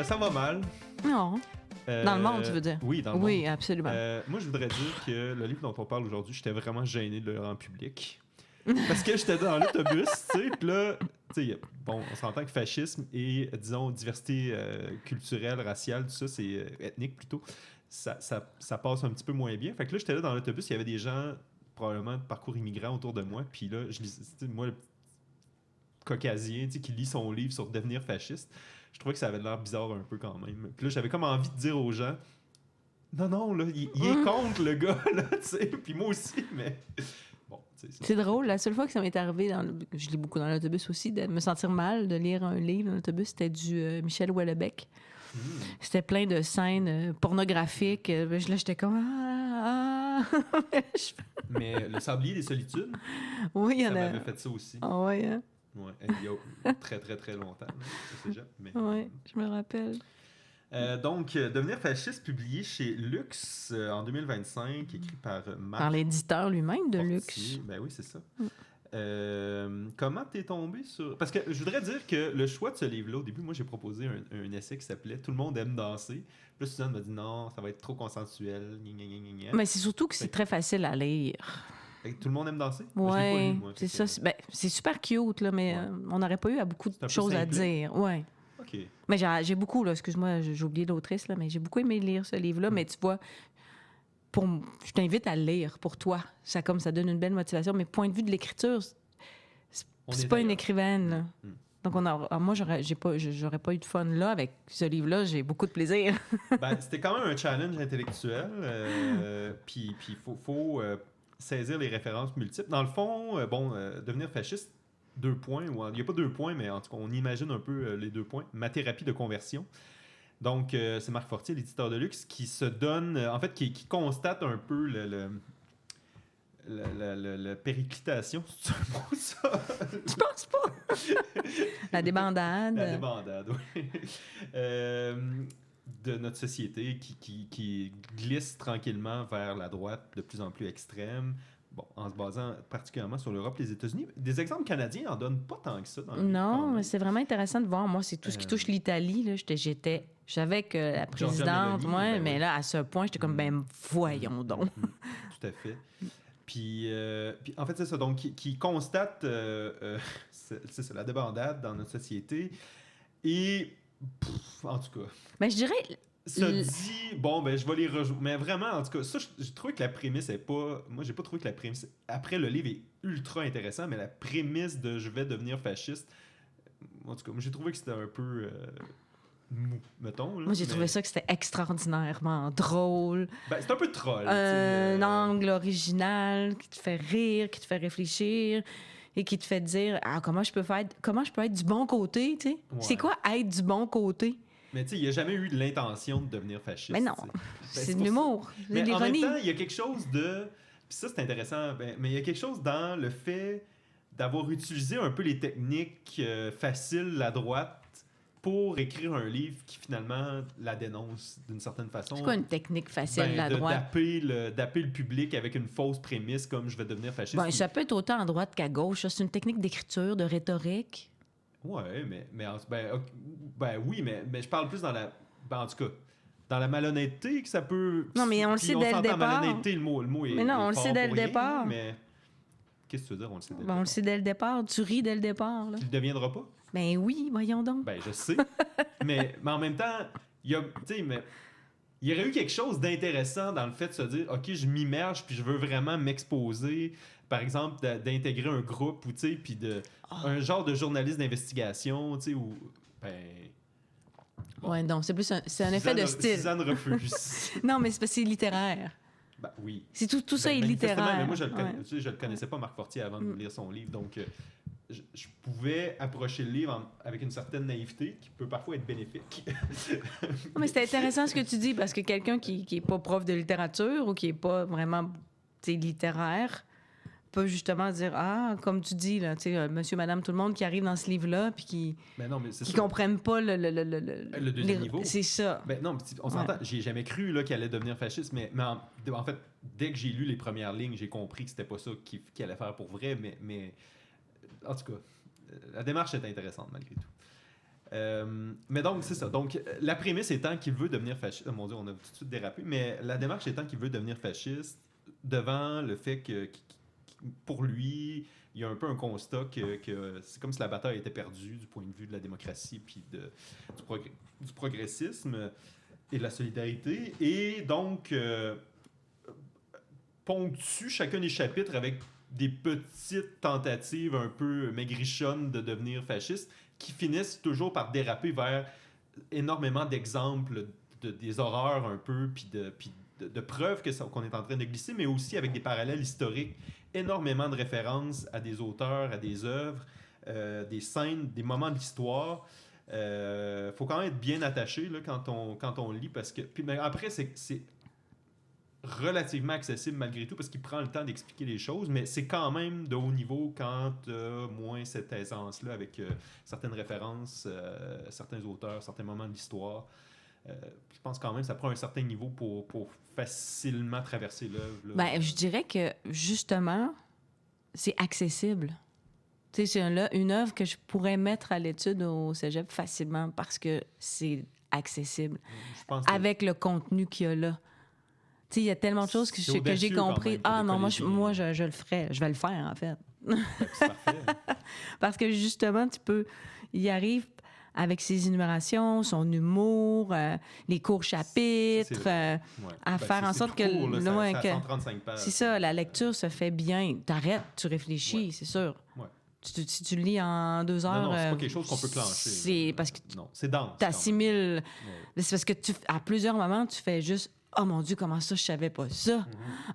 Ça va mal. Non. Dans le monde, tu veux dire? Oui, dans le monde. Oui, absolument. Moi, je voudrais dire que le livre dont on parle aujourd'hui, j'étais vraiment gêné de le rendre public. Parce que j'étais dans l'autobus, tu sais, puis là, tu sais, bon, on s'entend que fascisme et, disons, diversité culturelle, raciale, tout ça, c'est ethnique plutôt, ça passe un petit peu moins bien. Fait que là, j'étais là dans l'autobus, il y avait des gens, probablement de parcours immigrant autour de moi, puis là, je lisais, moi, le caucasien, tu sais, qui lit son livre sur devenir fasciste, je trouvais que ça avait l'air bizarre un peu quand même. Puis là, j'avais comme envie de dire aux gens, non, là, il est contre le gars, là, tu sais, puis moi aussi, mais... Bon, c'est drôle. La seule fois que ça m'est arrivé, je lis beaucoup dans l'autobus aussi, de me sentir mal, de lire un livre dans l'autobus, c'était du Michel Houellebecq. C'était plein de scènes pornographiques. Là, j'étais comme... Mais Le Sablier des Solitudes, oui, il y en ça a... m'avait fait ça aussi. Ah ouais, hein? Ouais, il y a très, très, très longtemps. Je sais jamais, mais... Oui, je me rappelle. Donc, Devenir fasciste, publié chez Lux en 2025, écrit par Marc. Par l'éditeur lui-même de Fortier. Lux. Ben oui, c'est ça. Comment t'es tombé sur... Parce que je voudrais dire que le choix de ce livre-là, au début, moi, j'ai proposé un essai qui s'appelait « Tout le monde aime danser ». Puis là, Suzanne m'a dit « Non, ça va être trop consensuel. » Mais c'est surtout que c'est très facile à lire. Tout le monde aime danser? Oui, c'est ça. C'est super cute, là, mais on n'aurait pas eu beaucoup de choses à dire. Ouais. OK. Mais j'ai beaucoup, là, excuse-moi, j'ai oublié l'autrice, là, mais j'ai beaucoup aimé lire ce livre-là. Mais tu vois, je t'invite à le lire pour toi. Ça donne une belle motivation. Mais point de vue de l'écriture, c'est pas une écrivaine. Là. Donc, moi, j'aurais pas eu de fun là avec ce livre-là. J'ai beaucoup de plaisir. C'était quand même un challenge intellectuel. Puis il faut saisir les références multiples. Dans le fond, devenir fasciste, 2 points, il n'y a pas 2 points, mais en tout cas, on imagine un peu les 2 points. Ma thérapie de conversion. Donc, c'est Marc Fortier, l'éditeur de Luxe, qui se donne, en fait, qui constate un peu la périclitation, c'est un mot, ça? Je pense pas. La débandade. La débandade, oui. De notre société qui glisse tranquillement vers la droite de plus en plus extrême. Bon, en se basant particulièrement sur l'Europe et les États-Unis. Des exemples canadiens n'en donnent pas tant que ça. Non, mais c'est vraiment intéressant de voir. Moi, c'est tout ce qui touche l'Italie. Là, je savais que la présidente, mais là, à ce point, j'étais comme, voyons donc. Tout à fait. Puis en fait, c'est ça. Donc, qui constate c'est ça, la débandade dans notre société. Et, en tout cas... Ben, je dirais... Ça dit, je vais les rejoindre. Mais vraiment, en tout cas, ça, j'ai trouvé que la prémisse est pas... Moi, j'ai pas trouvé que la prémisse... Après, le livre est ultra intéressant, mais la prémisse de « je vais devenir fasciste », en tout cas, moi, j'ai trouvé que c'était un peu mou, mettons. Là, moi, j'ai trouvé ça que c'était extraordinairement drôle. C'est un peu troll. Un angle original qui te fait rire, qui te fait réfléchir et qui te fait dire comment je peux être du bon côté, tu sais. Ouais. C'est quoi être du bon côté? Mais tu sais, il n'y a jamais eu l'intention de devenir fasciste. Mais non, c'est de l'humour, c'est de l'ironie. En même temps, il y a quelque chose de... Puis ça, c'est intéressant, mais il y a quelque chose dans le fait d'avoir utilisé un peu les techniques faciles, la droite, pour écrire un livre qui, finalement, la dénonce d'une certaine façon. C'est quoi une technique facile, la droite? D'appeler le public avec une fausse prémisse comme « je vais devenir fasciste ». Ça peut être autant à droite qu'à gauche. C'est une technique d'écriture, de rhétorique. Oui, oui, mais je parle plus dans la... en tout cas, dans la malhonnêteté que ça peut... Non, mais on le sait dès le départ. Malhonnêteté, le mot est... Mais non, on le sait dès le départ. Mais qu'est-ce que tu veux dire, on le sait dès le départ? On le sait dès le départ. Tu ris dès le départ. Là. Tu le deviendras pas? Ben oui, voyons donc. Je sais. mais en même temps, il y aurait eu quelque chose d'intéressant dans le fait de se dire, OK, je m'immerge puis je veux vraiment m'exposer... Par exemple, d'intégrer un groupe ou puis un genre de journaliste d'investigation, où ouais, non, c'est un effet de style. Suzanne refuse. Non, mais c'est parce que c'est littéraire. Oui. C'est tout ça est littéraire. Mais moi, je le connaissais pas, Marc Fortier, avant de lire son livre, donc je pouvais approcher le livre avec une certaine naïveté qui peut parfois être bénéfique. Mais c'est intéressant ce que tu dis, parce que quelqu'un qui est pas prof de littérature ou qui est pas vraiment littéraire peut justement dire comme tu dis là, monsieur madame tout le monde qui arrive dans ce livre là puis qui comprennent pas le deuxième niveau. C'est ça. Non, on s'entend, j'ai jamais cru là qu'elle allait devenir fasciste, mais en fait dès que j'ai lu les premières lignes, j'ai compris que c'était pas ça qu'il allait faire pour vrai, mais en tout cas la démarche est intéressante malgré tout. Mais donc, c'est ça. Donc, la prémisse étant qu'il veut devenir fasciste. Oh mon Dieu, on a tout de suite dérapé. Mais la démarche étant qu'il veut devenir fasciste devant le fait que pour lui, il y a un peu un constat que c'est comme si la bataille était perdue du point de vue de la démocratie puis du progressisme et de la solidarité. Et donc, ponctue chacun des chapitres avec des petites tentatives un peu maigrichonnes de devenir fasciste qui finissent toujours par déraper vers énormément d'exemples des horreurs un peu, puis de preuves qu'on est en train de glisser, mais aussi avec des parallèles historiques, énormément de références à des auteurs, à des œuvres, des scènes, des moments de l'histoire. Faut quand même être bien attaché là, quand on lit, parce que... Puis, mais après, c'est relativement accessible malgré tout parce qu'il prend le temps d'expliquer les choses, mais c'est quand même de haut niveau quand moins cette aisance-là avec certaines références, certains auteurs, certains moments de l'histoire. Je pense quand même que ça prend un certain niveau pour facilement traverser l'œuvre. Là. Ben, je dirais que, justement, c'est accessible. Tu sais, c'est une œuvre que je pourrais mettre à l'étude au cégep facilement parce que c'est accessible. Je pense avec le contenu qu'il y a là. Tu sais, il y a tellement de choses que j'ai compris. Ah non, moi, je le ferais. Je vais le faire, en fait. C'est parfait. Parce que, justement, il arrive avec ses énumérations, son humour, les courts chapitres, à faire en sorte que... Court, là, ça 135 pages. C'est ça, la lecture se fait bien. T'arrêtes, tu réfléchis, c'est sûr. Ouais. Si tu le lis en 2 heures... Non, c'est pas quelque chose qu'on peut clencher. C'est parce que non, c'est dense. T'assimiles... C'est parce que à plusieurs moments, tu fais juste... Oh mon Dieu, comment ça, je savais pas ça?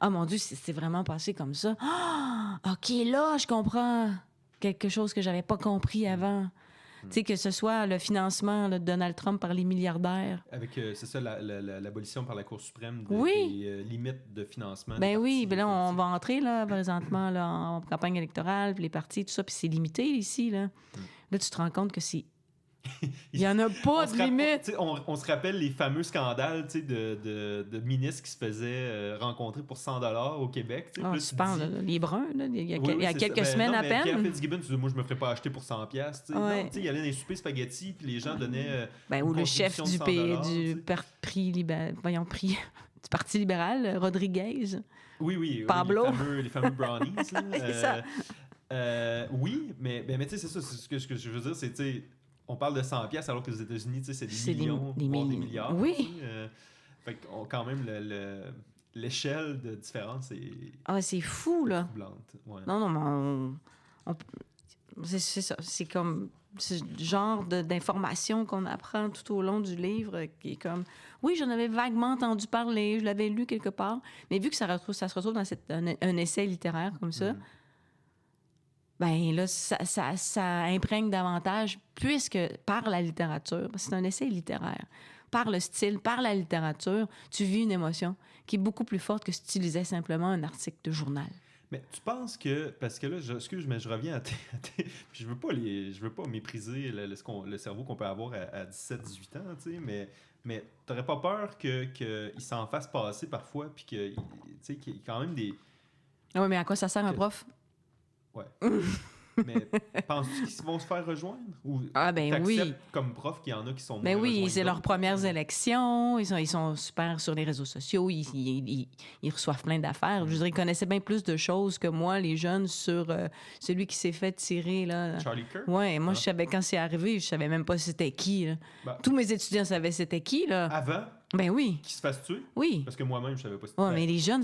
Oh mon Dieu, c'est vraiment passé comme ça. Oh, OK, là, je comprends quelque chose que j'avais pas compris avant. Tu sais, que ce soit le financement là, de Donald Trump par les milliardaires. Avec, c'est ça, l'abolition par la Cour suprême des limites de financement. Ben oui, ben là, on va entrer, là, présentement, là, en campagne électorale, puis les partis, tout ça, puis c'est limité ici, là. Là, tu te rends compte que c'est... Il n'y en a pas de limite. On se rappelle les fameux scandales de ministres qui se faisaient rencontrer pour 100$ au Québec. Oh, tu parles, les bruns, là, il y a quelques semaines à peine. Pierre Fitzgibbon, tu dis, moi, je me ferais pas acheter pour 100$. Ouais. Non, il y allait dans les soupers spaghetti, puis les gens donnaient. Ou le chef du Parti libéral, Rodriguez. Oui, Pablo. Les fameux brownies. C'est ça. Oui, mais tu sais, c'est ça. Ce que je veux dire, c'est, on parle de 100$ alors que aux États-Unis, c'est des millions, des milliards. Oui. Fait que quand même, l'échelle de différence est... Ah, c'est fou, là. Ouais. Non, mais c'est ça. C'est comme ce genre d'informations qu'on apprend tout au long du livre qui est comme... Oui, j'en avais vaguement entendu parler, je l'avais lu quelque part, mais vu que ça se retrouve dans un essai littéraire comme ça, ben là, ça imprègne davantage, puisque par la littérature, parce que c'est un essai littéraire, par le style, par la littérature, tu vis une émotion qui est beaucoup plus forte que si tu lisais simplement un article de journal. Mais tu penses que... Parce que là, excuse, mais je reviens à je veux pas mépriser le cerveau qu'on peut avoir à 17-18 ans, tu sais, mais t'aurais pas peur qu'il s'en fasse passer parfois, puis qu'il y ait quand même des... Oui, mais à quoi ça sert un prof? Ouais. Mais penses-tu qu'ils vont se faire rejoindre? Ou ben oui. comme prof qu'il y en a qui sont moins Ben oui, rejoints c'est leurs premières élections. Ils sont super sur les réseaux sociaux. Ils reçoivent plein d'affaires. Je veux dire, ils connaissaient bien plus de choses que moi, les jeunes, sur celui qui s'est fait tirer. Là. Charlie Kirk? Oui, moi, je savais quand c'est arrivé, je savais même pas c'était qui. Là. Tous mes étudiants savaient c'était qui. Là. Avant? Ben oui. Qu'ils se fassent tuer? Oui. Parce que moi-même, je savais pas c'était qui. Mais les jeunes,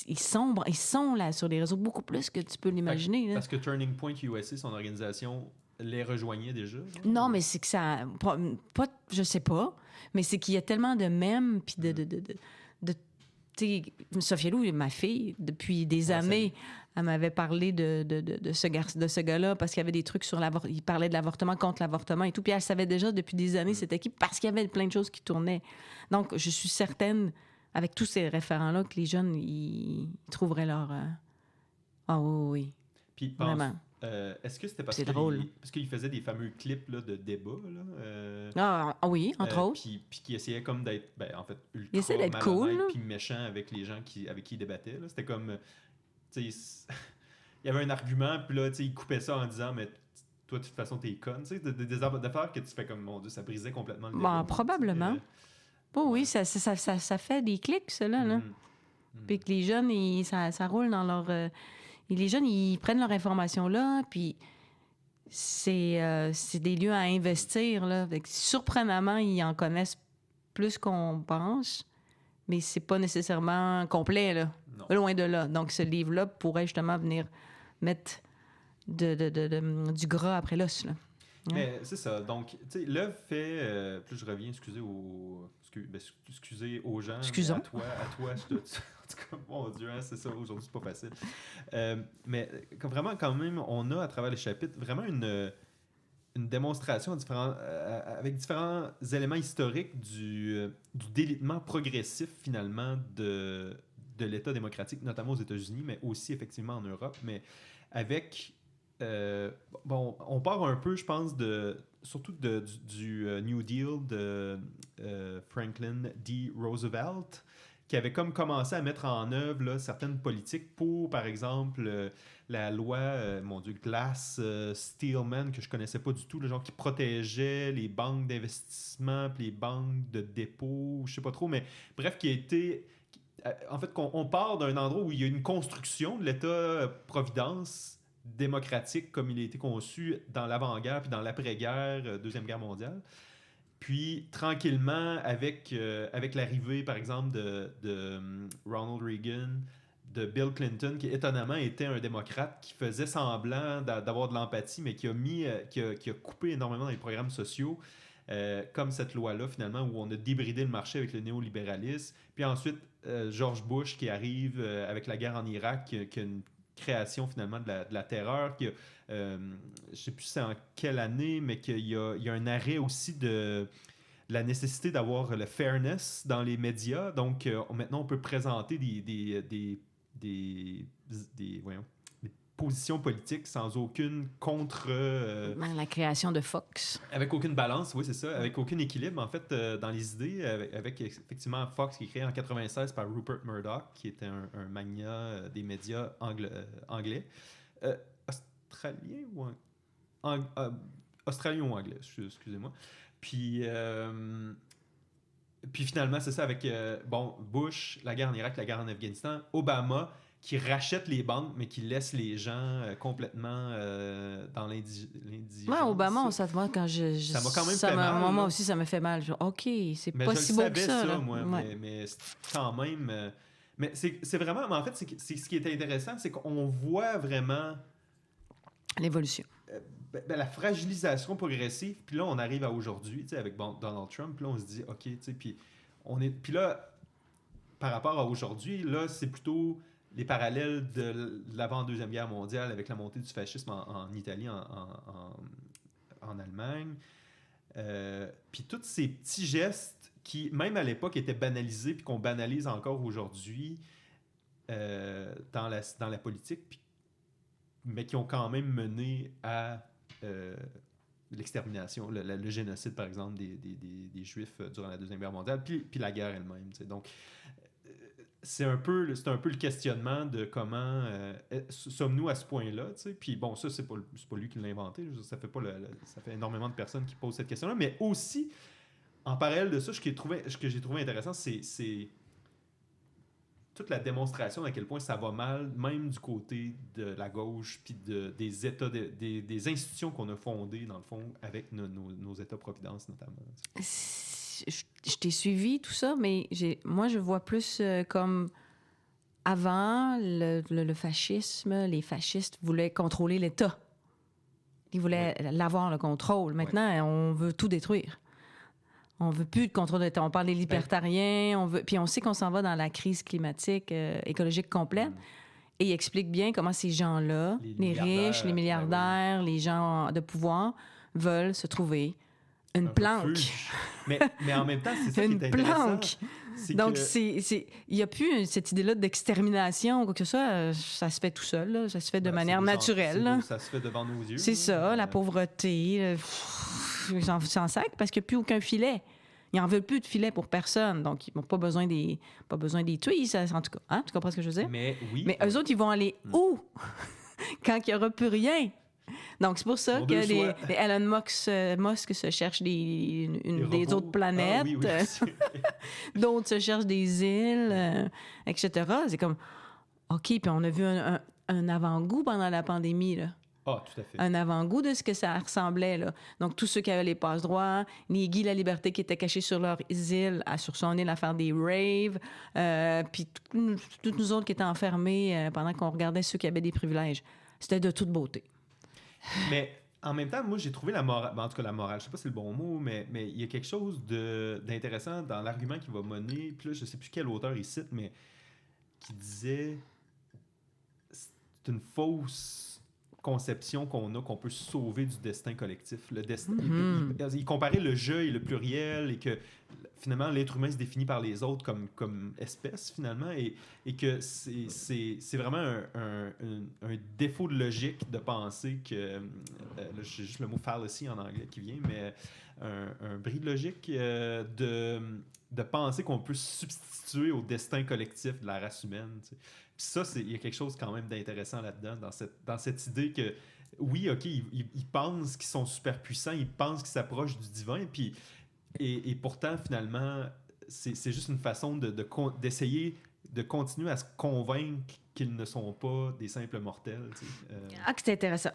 ils sont là sur les réseaux beaucoup plus que tu peux l'imaginer. Parce que Turning Point USA, son organisation, les rejoignait déjà? Non, mais c'est que ça... Pas, je sais pas, mais c'est qu'il y a tellement de mèmes, puis tu sais, Sophia Lou, ma fille, depuis des années, elle m'avait parlé de ce gars-là parce qu'il y avait des trucs sur l'avortement. Il parlait de l'avortement, contre l'avortement et tout. Puis elle savait déjà depuis des années c'était qui, parce qu'il y avait plein de choses qui tournaient. Donc, je suis certaine, avec tous ces référents-là, que les jeunes, ils trouveraient leur... Ah oui. Puis, vraiment. Est-ce que c'était parce qu'il faisait des fameux clips là, de débat? Là, oui, entre autres. Puis qu'il essayait comme d'être, en fait, il essayait d'être cool, puis méchant avec les gens avec qui il débattait. Là. C'était comme... Tu sais, il y avait un argument, puis là, tu sais, il coupait ça en disant, mais toi, de toute façon, t'es conne, tu sais, des affaires que tu fais comme, mon Dieu, ça brisait complètement le Bon, verrou, probablement. tu sais, Oh, ouais. oui, ça fait des clics, cela, là. Puis que les jeunes, ça roule dans leur... et les jeunes, ils prennent leur information là, puis c'est des lieux à investir, là. Fait que surprenamment, ils en connaissent plus qu'on pense, mais c'est pas nécessairement complet, là. Non. Loin de là. Donc, ce livre-là pourrait justement venir mettre du gras après l'os, là. Mais c'est ça. Donc, tu sais, l'œuvre fait. Plus je reviens, excusez aux gens. Excusons. Mais à toi, en tout cas, mon Dieu, hein, c'est ça, aujourd'hui, c'est pas facile. Mais vraiment, quand même, on a à travers les chapitres vraiment une démonstration avec différents éléments historiques du délitement progressif, finalement, de l'État démocratique, notamment aux États-Unis, mais aussi, effectivement, en Europe. Mais avec. Bon, on part un peu, je pense, surtout du New Deal de Franklin D. Roosevelt, qui avait comme commencé à mettre en œuvre là, certaines politiques pour, par exemple, la loi, mon Dieu, Glass-Steagall, que je connaissais pas du tout, le genre qui protégeait les banques d'investissement puis les banques de dépôt, je sais pas trop, mais bref, qui a été... En fait, on part d'un endroit où il y a une construction de l'État-providence démocratique comme il a été conçu dans l'avant-guerre puis dans l'après-guerre, Deuxième Guerre mondiale. Puis, tranquillement, avec l'arrivée, par exemple, de Ronald Reagan, de Bill Clinton, qui étonnamment était un démocrate qui faisait semblant d'avoir de l'empathie, mais qui a coupé énormément dans les programmes sociaux, comme cette loi-là, finalement, où on a débridé le marché avec le néolibéralisme. Puis ensuite, George Bush qui arrive avec la guerre en Irak, qui a une création finalement de la terreur, je ne sais plus c'est en quelle année, mais qu'il y a un arrêt aussi de la nécessité d'avoir le fairness dans les médias. Donc maintenant on peut présenter des positions politiques sans aucune la création de Fox. Avec aucune balance, oui, c'est ça. Avec aucun équilibre, en fait, dans les idées. Avec effectivement Fox qui est créé en 96 par Rupert Murdoch, qui était un magnat des médias anglais. Australien ou australien ou anglais, excusez-moi. Puis finalement, c'est ça avec Bush, la guerre en Irak, la guerre en Afghanistan, Obama qui rachète les banques, mais qui laisse les gens complètement dans l'indigence. Moi, Obama, ça moi, quand ça m'a quand même fait mal. Moi aussi, ça me fait mal. Genre, OK, c'est mais pas si beau que ça. Là. Moi, ouais. mais quand même... mais c'est vraiment... Mais en fait, c'est ce qui est intéressant, c'est qu'on voit vraiment... l'évolution. La fragilisation progressive. Puis là, on arrive à aujourd'hui, avec Donald Trump. Puis là, on se dit, OK, tu sais, puis là, par rapport à aujourd'hui, là, c'est plutôt... les parallèles de l'avant-deuxième guerre mondiale avec la montée du fascisme en Italie, en Allemagne. Puis tous ces petits gestes qui, même à l'époque, étaient banalisés puis qu'on banalise encore aujourd'hui dans la politique, mais qui ont quand même mené à l'extermination, le génocide, par exemple, des Juifs durant la Deuxième Guerre mondiale, puis la guerre elle-même. Donc, c'est un peu le questionnement de comment sommes-nous à ce point-là, tu sais. Puis bon, ça, c'est pas lui qui l'a inventé. Ça fait énormément de personnes qui posent cette question-là. Mais aussi, en parallèle de ça, ce que j'ai trouvé intéressant, c'est toute la démonstration d'à quel point ça va mal, même du côté de la gauche, puis des États, des institutions qu'on a fondées, dans le fond, avec nos États-providence, notamment. Je t'ai suivi, tout ça, mais moi, je vois plus comme avant le fascisme, les fascistes voulaient contrôler l'État. Ils voulaient l'avoir, le contrôle. Maintenant, on veut tout détruire. On veut plus de contrôle de l'État. On parle des libertariens, puis on sait qu'on s'en va dans la crise climatique, écologique complète. Et il explique bien comment ces gens-là, les riches, les milliardaires, les gens de pouvoir, veulent se trouver une planque. Mais en même temps, c'est ça qui est intéressant. Une planque. Donc, il n'y a plus cette idée-là d'extermination ou quoi que ce soit. Ça se fait tout seul. Là. Ça se fait de manière naturelle. Ça se fait devant nos yeux. C'est ça, la pauvreté. J'en sac parce qu'il n'y a plus aucun filet. Ils n'en veulent plus de filet pour personne. Donc, ils n'ont pas besoin des tuiles, en tout cas. Hein? Tu comprends ce que je veux dire? Mais oui. Mais eux autres, ils vont aller où? Quand il n'y aura plus rien? Donc, c'est pour ça Pour que deux les choix. Elon Musk se cherchent des robots. autres planètes, Ah, oui, oui. d'autres se cherchent des îles, etc. C'est comme, OK, puis on a vu un avant-goût pendant la pandémie, là. Ah, tout à fait. Un avant-goût de ce que ça ressemblait, là. Donc, tous ceux qui avaient les passe-droits, les Guy la Liberté qui étaient cachés sur leur île, sur son île à faire des raves, puis toutes nous autres qui étaient enfermés pendant qu'on regardait ceux qui avaient des privilèges. C'était de toute beauté. Mais en même temps, moi, j'ai trouvé la morale, en tout cas la morale, je sais pas si c'est le bon mot, mais il y a quelque chose d'intéressant dans l'argument qu'il va mener. Puis là, je sais plus quel auteur il cite, mais qui disait c'est une fausse conception qu'on peut sauver du destin collectif. Le destin, il comparait le jeu et le pluriel et que finalement l'être humain se définit par les autres comme espèce finalement et que c'est vraiment un défaut de logique de penser que là, j'ai juste le mot fallacy en anglais qui vient, mais un bris de logique de penser qu'on peut se substituer au destin collectif de la race humaine. Tu sais. Puis ça, il y a quelque chose quand même d'intéressant là-dedans, dans cette idée que, oui, OK, ils pensent qu'ils sont super puissants, ils pensent qu'ils s'approchent du divin, et pourtant, finalement, c'est juste une façon d'essayer de continuer à se convaincre qu'ils ne sont pas des simples mortels. Tu sais. Ah, que c'est intéressant.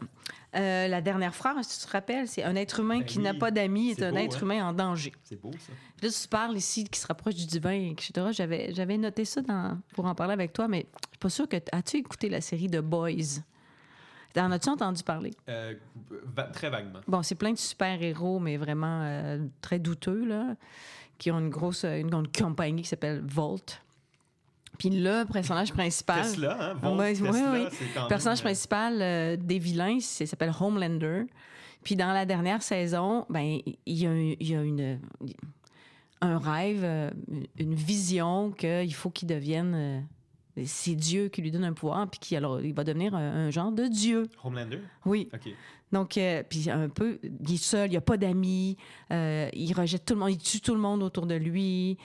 La dernière phrase, si tu te rappelles, c'est « Un être humain qui n'a pas d'amis est un être humain en danger ». C'est beau, ça. Puis là, tu parles ici qui se rapproche du divin, etc. J'avais noté ça pour en parler avec toi, mais je suis pas sûre que... As-tu écouté la série The Boys? En as-tu entendu parler? Très vaguement. Bon, c'est plein de super-héros, mais vraiment très douteux, là, qui ont une grande compagnie qui s'appelle Volt. Puis le personnage principal... Tesla, hein? Volt, Tesla, c'est quand même... Le personnage principal des vilains, il s'appelle Homelander. Puis dans la dernière saison, ben il y a un rêve, une vision qu'il faut qu'il devienne... c'est Dieu qui lui donne un pouvoir, puis il va devenir un genre de Dieu. Homelander? Oui. OK. Donc, puis un peu, il est seul, il n'a pas d'amis, il rejette tout le monde, il tue tout le monde autour de lui.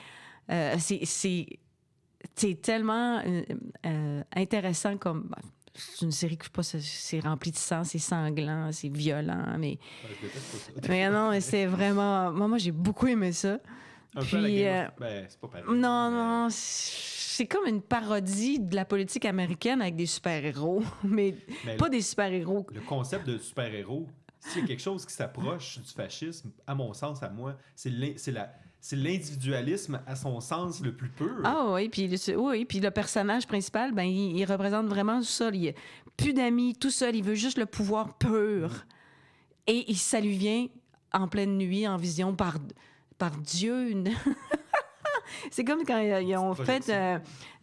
C'est tellement intéressant comme... C'est une série que, je sais pas, c'est rempli de sang, c'est sanglant, c'est violent, mais... Je déteste pas ça. Mais non, mais c'est vraiment... Moi, j'ai beaucoup aimé ça. Un peu à la Game of... c'est pas pareil. Non, c'est comme une parodie de la politique américaine avec des super-héros, mais pas des super-héros. Le concept de super-héros, s'il y a quelque chose qui s'approche du fascisme, à mon sens, à moi, c'est l'individualisme à son sens le plus pur. Ah oui, puis le personnage principal, ben il représente vraiment ça. Il n'a plus d'amis, tout seul, il veut juste le pouvoir pur. Et ça lui vient en pleine nuit, en vision, par Dieu. C'est comme quand ils ont fait...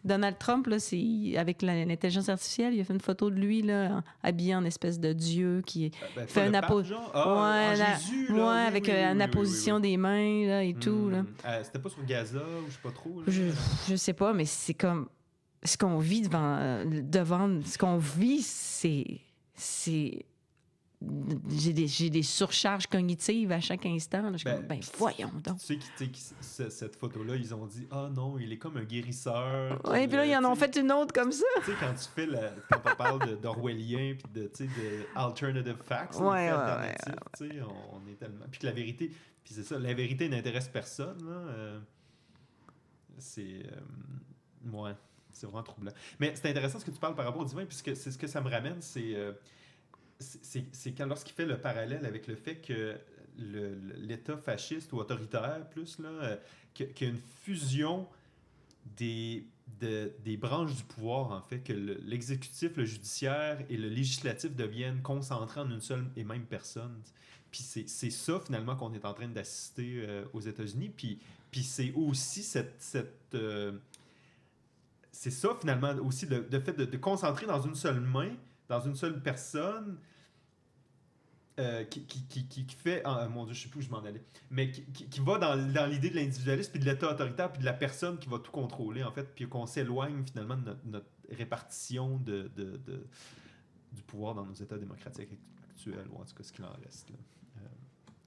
Donald Trump, là, avec l'intelligence artificielle, il a fait une photo de lui là, habillé en espèce de Dieu qui fait une apposition. Jésus, là, avec une apposition des mains là, et tout. Là. C'était pas sur Gaza ou je sais pas trop. Là. Je sais pas, mais c'est comme... Ce qu'on vit devant ce qu'on vit, c'est... J'ai des surcharges cognitives à chaque instant. Là. Je suis comme, voyons donc. Tu sais, cette photo-là, ils ont dit « Ah non, il est comme un guérisseur. » Oui, puis là, ils en ont fait une autre comme ça. Tu sais, quand on parle d'orwellien puis de alternative facts, ouais. Tu sais, on est tellement... Puis que la vérité... Puis c'est ça, la vérité n'intéresse personne. Là. C'est vraiment troublant. Mais c'est intéressant ce que tu parles par rapport au divin, puisque c'est ce que ça me ramène, c'est lorsqu'il fait le parallèle avec le fait que l'État fasciste ou autoritaire, plus, là, qu'il y a une fusion des branches du pouvoir, en fait, que l'exécutif, le judiciaire et le législatif deviennent concentrés en une seule et même personne. Puis c'est ça, finalement, qu'on est en train d'assister aux États-Unis. Puis c'est aussi c'est ça, finalement, aussi, le fait de concentrer dans une seule main, dans une seule personne, qui fait... mon Dieu, je sais plus où je m'en allais. Mais qui va dans l'idée de l'individualisme, puis de l'État autoritaire, puis de la personne qui va tout contrôler, en fait, puis qu'on s'éloigne, finalement, de notre répartition du pouvoir dans nos États démocratiques actuels, ou en tout cas, ce qu'il en reste. Là.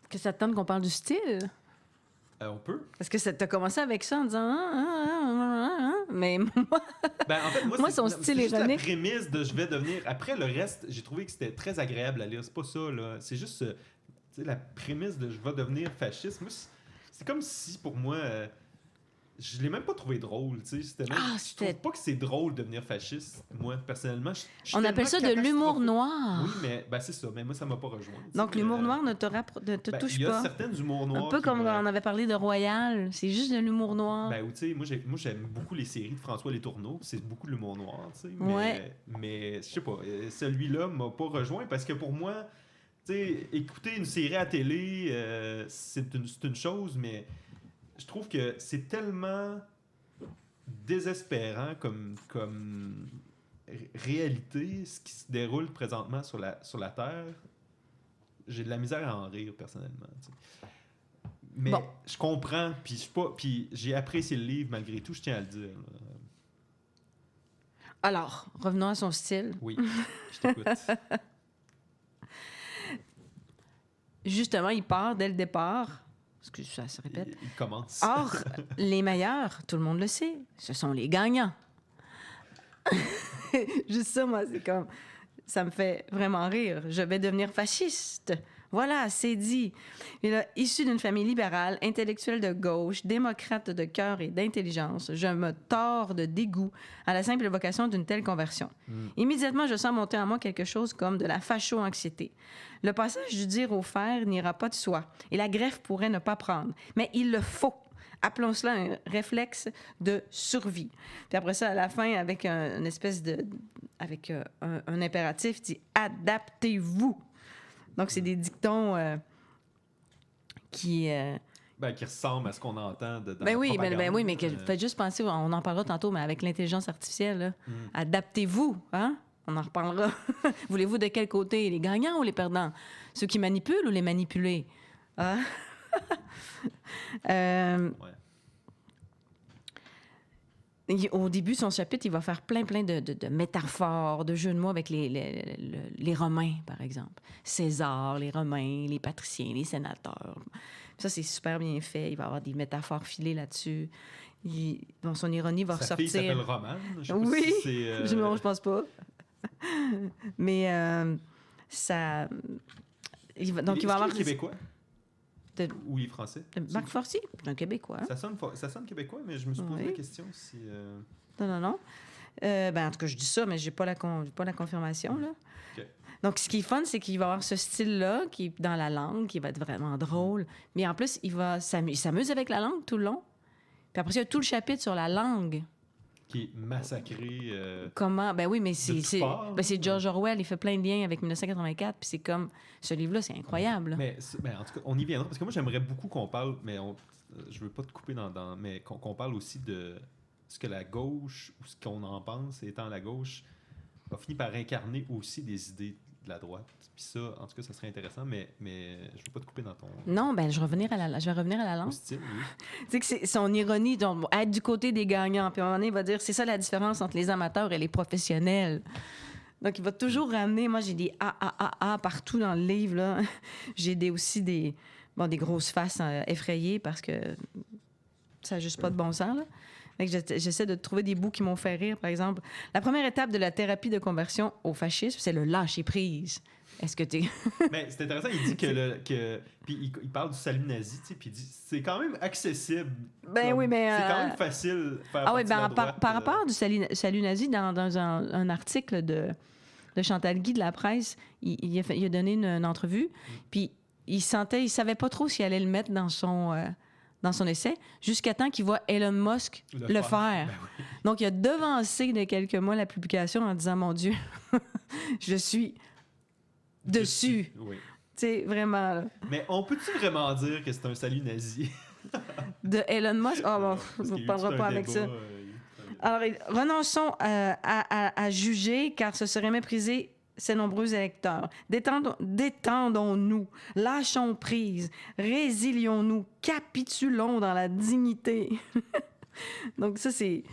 Que ça te tente qu'on parle du style? On peut. Parce que t'as commencé avec ça en disant mais moi, En fait, moi, son style c'est juste ironique. la prémisse de je vais devenir. Après, le reste, j'ai trouvé que c'était très agréable à lire. C'est pas ça, là. C'est juste la prémisse de je vais devenir fasciste. Moi, c'est comme si, pour moi, je l'ai même pas trouvé drôle. C'était même, je trouve pas que c'est drôle de devenir fasciste, moi, personnellement. On appelle ça de l'humour noir. Oui, mais c'est ça. Mais moi, ça m'a pas rejoint. Donc, l'humour noir ne te touche pas. Il y a certaines humours noirs. Un peu comme on avait parlé de Royal. C'est juste de l'humour noir. Moi, j'aime beaucoup les séries de François Letourneau. C'est beaucoup de l'humour noir. Mais je sais pas. Celui-là m'a pas rejoint parce que pour moi, écouter une série à télé, c'est une chose, mais je trouve que c'est tellement désespérant comme réalité, ce qui se déroule présentement sur la Terre. J'ai de la misère à en rire, personnellement. Mais je comprends, puis j'ai apprécié le livre malgré tout, je tiens à le dire. Alors, revenons à son style. Oui, je t'écoute. Justement, il part dès le départ. Parce que ça se répète. Il commence. Or, les meilleurs, tout le monde le sait, ce sont les gagnants. Juste ça, moi, c'est comme... Ça me fait vraiment rire. Je vais devenir fasciste. Voilà, c'est dit. Et là, issu d'une famille libérale, intellectuelle de gauche, démocrate de cœur et d'intelligence, je me tords de dégoût à la simple évocation d'une telle conversion. Immédiatement, je sens monter en moi quelque chose comme de la facho-anxiété. Le passage du dire au faire n'ira pas de soi, et la greffe pourrait ne pas prendre. Mais il le faut. Appelons cela un réflexe de survie. Puis après ça, à la fin, avec une espèce de... avec un impératif, il dit « Adaptez-vous ». Donc, c'est des dictons qui ressemblent à ce qu'on entend dans oui, la propagande. oui, mais faites juste penser, on en parlera tantôt, mais avec l'intelligence artificielle, là, adaptez-vous, hein? On en reparlera. Voulez-vous de quel côté? Les gagnants ou les perdants? Ceux qui manipulent ou les manipulés? Hein? Au début de son chapitre, il va faire plein de métaphores, de jeux de mots avec les Romains, par exemple. César, les Romains, les patriciens, les sénateurs. Ça, c'est super bien fait. Il va avoir des métaphores filées là-dessus. Son ironie va ressortir. Sa fille s'appelle Romane. Oui, si c'est, non, je pense pas. Mais ça... il va avoir... Québécois? Ou il est français? Marc Fortier, c'est un Québécois. Ça sonne québécois, mais je me suis posé la question si... Non. En tout cas, je dis ça, mais j'ai pas la confirmation, là. Okay. Donc, ce qui est fun, c'est qu'il va avoir ce style-là, qui est dans la langue, qui va être vraiment drôle. Mais en plus, il s'amuse avec la langue tout le long. Puis après, il y a tout le chapitre sur la langue. Qui est massacré. Comment? Ben oui, mais c'est George Orwell. Il fait plein de liens avec 1984. Puis c'est comme... Ce livre-là, c'est incroyable. Mais en tout cas, on y viendra. Parce que moi, j'aimerais beaucoup qu'on parle... Mais je veux pas te couper mais qu'on parle aussi de ce que la gauche, ou ce qu'on en pense étant la gauche, a fini par incarner aussi des idées de la droite. Puis ça, en tout cas, ça serait intéressant, mais je veux pas te couper dans ton... Non, je vais revenir à la langue. Style, oui. Tu sais que c'est son ironie, donc, être du côté des gagnants. Puis à un moment donné, il va dire, c'est ça la différence entre les amateurs et les professionnels. Donc, il va toujours ramener... Moi, j'ai des partout dans le livre, là. J'ai aussi des grosses faces effrayées parce que ça n'a juste pas de bon sens, là. Fait que j'essaie de trouver des bouts qui m'ont fait rire. Par exemple, la première étape de la thérapie de conversion au fascisme, c'est le lâcher-prise. Est-ce que tu... Mais c'est intéressant, il dit puis il parle du salut nazi, tu sais, puis il dit c'est quand même accessible. Oui, mais... C'est quand même facile de faire partie de la droite. Par rapport du salut nazi, dans un article de Chantal Guy de la presse, il a donné une entrevue, puis il savait pas trop s'il allait le mettre dans son essai, jusqu'à temps qu'il voit Elon Musk le faire. Oui. Donc, il a devancé de quelques mois la publication en disant, mon Dieu, je suis dessus. Oui. Tu sais, vraiment. Là. Mais on peut-tu vraiment dire que c'est un salut nazi? De Elon Musk? On ne parlera pas avec ça. Alors, renonçons à juger, car ce serait mépriser ses nombreux électeurs. Détendons-nous, lâchons prise, résilions-nous, capitulons dans la dignité. Donc ça, c'est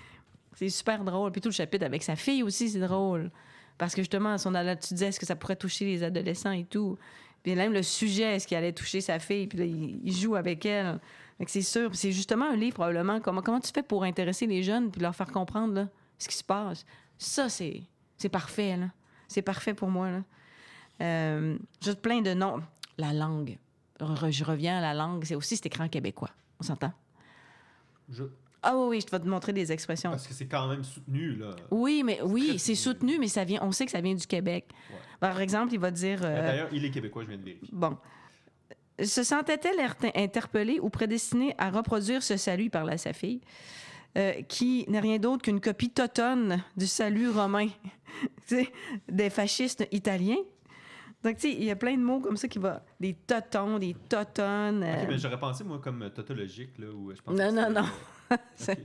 super drôle. Puis tout le chapitre avec sa fille aussi, c'est drôle. Parce que justement, tu disais, est-ce que ça pourrait toucher les adolescents et tout? Puis même le sujet, est-ce qu'il allait toucher sa fille? Puis là, il joue avec elle. Fait que c'est sûr. Puis c'est justement un livre, probablement. Comment tu fais pour intéresser les jeunes puis leur faire comprendre là, ce qui se passe? Ça, c'est parfait, là. C'est parfait pour moi, là. Juste plein de noms. La langue. Je reviens à la langue. C'est écrit en québécois. On s'entend? Ah oui, je vais te montrer des expressions. Parce que c'est quand même soutenu, là. Oui, c'est soutenu, mais on sait que ça vient du Québec. Ouais. Par exemple, il va dire... D'ailleurs, il est québécois, je viens de vérifier. Bon. Se sentait-elle interpellée ou prédestinée à reproduire ce salut, par à sa fille, qui n'est rien d'autre qu'une copie totone du salut romain, des fascistes italiens? Donc, tu sais, il y a plein de mots comme ça qui vont... Des totons, des totones... OK, mais j'aurais pensé, moi, comme tautologique, là, où je pense Non. Okay.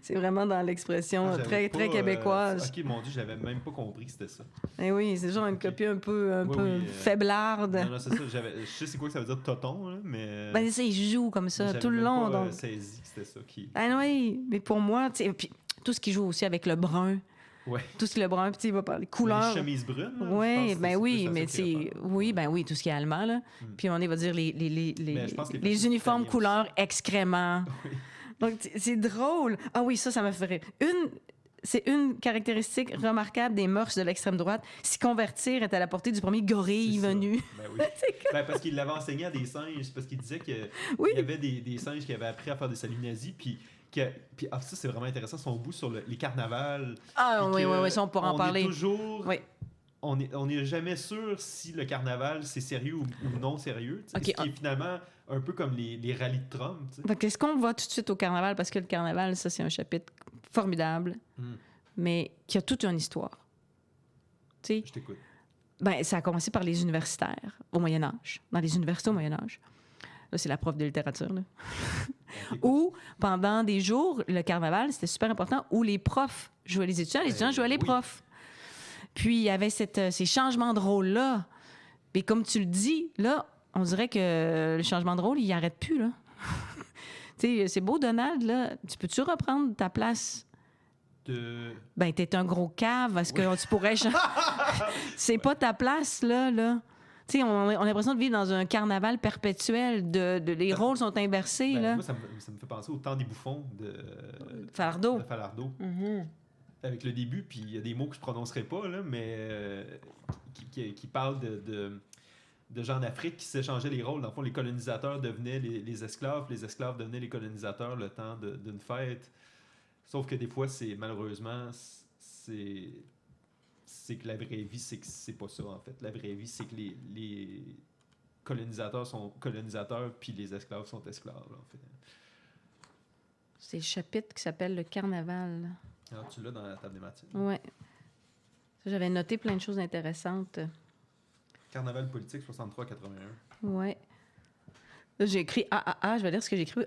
C'est vraiment dans l'expression très québécoise. OK, mon Dieu, j'avais même pas compris que c'était ça. Eh oui, c'est genre une copie un peu faiblarde. Non, c'est ça. Je sais c'est quoi que ça veut dire toton, là, mais... Ben, ça, il joue comme ça tout le long. J'avais donc saisi que c'était ça qui... Ah oui, mais pour moi, tu sais, puis tout ce qui joue aussi avec le brun. Ouais. Tout ce qui est le brun, puis il va parler couleurs. Les chemises brunes. Oui, ben oui, mais tu sais, oui, tout ce qui est allemand, là. Puis on va dire les uniformes couleurs excréments. Oui. Donc, c'est drôle. Ah oui, ça m'a fait rire. C'est une caractéristique remarquable des mœurs de l'extrême droite. S'y convertir est à la portée du premier gorille venu. Ben oui. Parce qu'il l'avait enseigné à des singes, parce qu'il disait qu'il y avait des singes qui avaient appris à faire des saluts nazis, puis ça, c'est vraiment intéressant, son bout sur les carnavals. Ah oui, ça, on pourra en parler. On n'est jamais sûr si le carnaval, c'est sérieux ou non sérieux. Okay. Ce qui est finalement un peu comme les rallyes de Trump. T'sais. Donc, est-ce qu'on va tout de suite au carnaval? Parce que le carnaval, ça, c'est un chapitre formidable, mais qui a toute une histoire. T'sais? Je t'écoute. Ben, ça a commencé par les universitaires au Moyen-Âge, dans les universités au Moyen-Âge. Là, c'est la prof de littérature, là. Où, pendant des jours, le carnaval, c'était super important, où les profs jouaient les étudiants jouaient les profs. Puis, il y avait ces changements de rôle-là. Et comme tu le dis, là, on dirait que le changement de rôle, il n'arrête plus, là. Tu sais, c'est beau, Donald, là. Tu peux-tu reprendre ta place? Ben, t'es un gros cave. Est-ce que tu pourrais... C'est pas ta place, là. Tu sais, on a l'impression de vivre dans un carnaval perpétuel. Les rôles sont inversés, là. Moi, ça me fait penser au temps des bouffons de Falardeau. Mm-hmm. Avec le début, puis il y a des mots que je ne prononcerai pas, là, mais qui parlent de gens d'Afrique qui s'échangeaient les rôles. Dans le fond, les colonisateurs devenaient les esclaves, les esclaves devenaient les colonisateurs le temps d'une fête. Sauf que des fois, malheureusement, c'est que la vraie vie, c'est pas ça, en fait. La vraie vie, c'est que les colonisateurs sont colonisateurs, puis les esclaves sont esclaves, là, en fait. C'est le chapitre qui s'appelle « Le carnaval ». Ah, tu l'as dans la table des matières. Oui. J'avais noté plein de choses intéressantes. Carnaval politique 63-81. Oui. J'ai écrit je vais lire ce que j'ai écrit.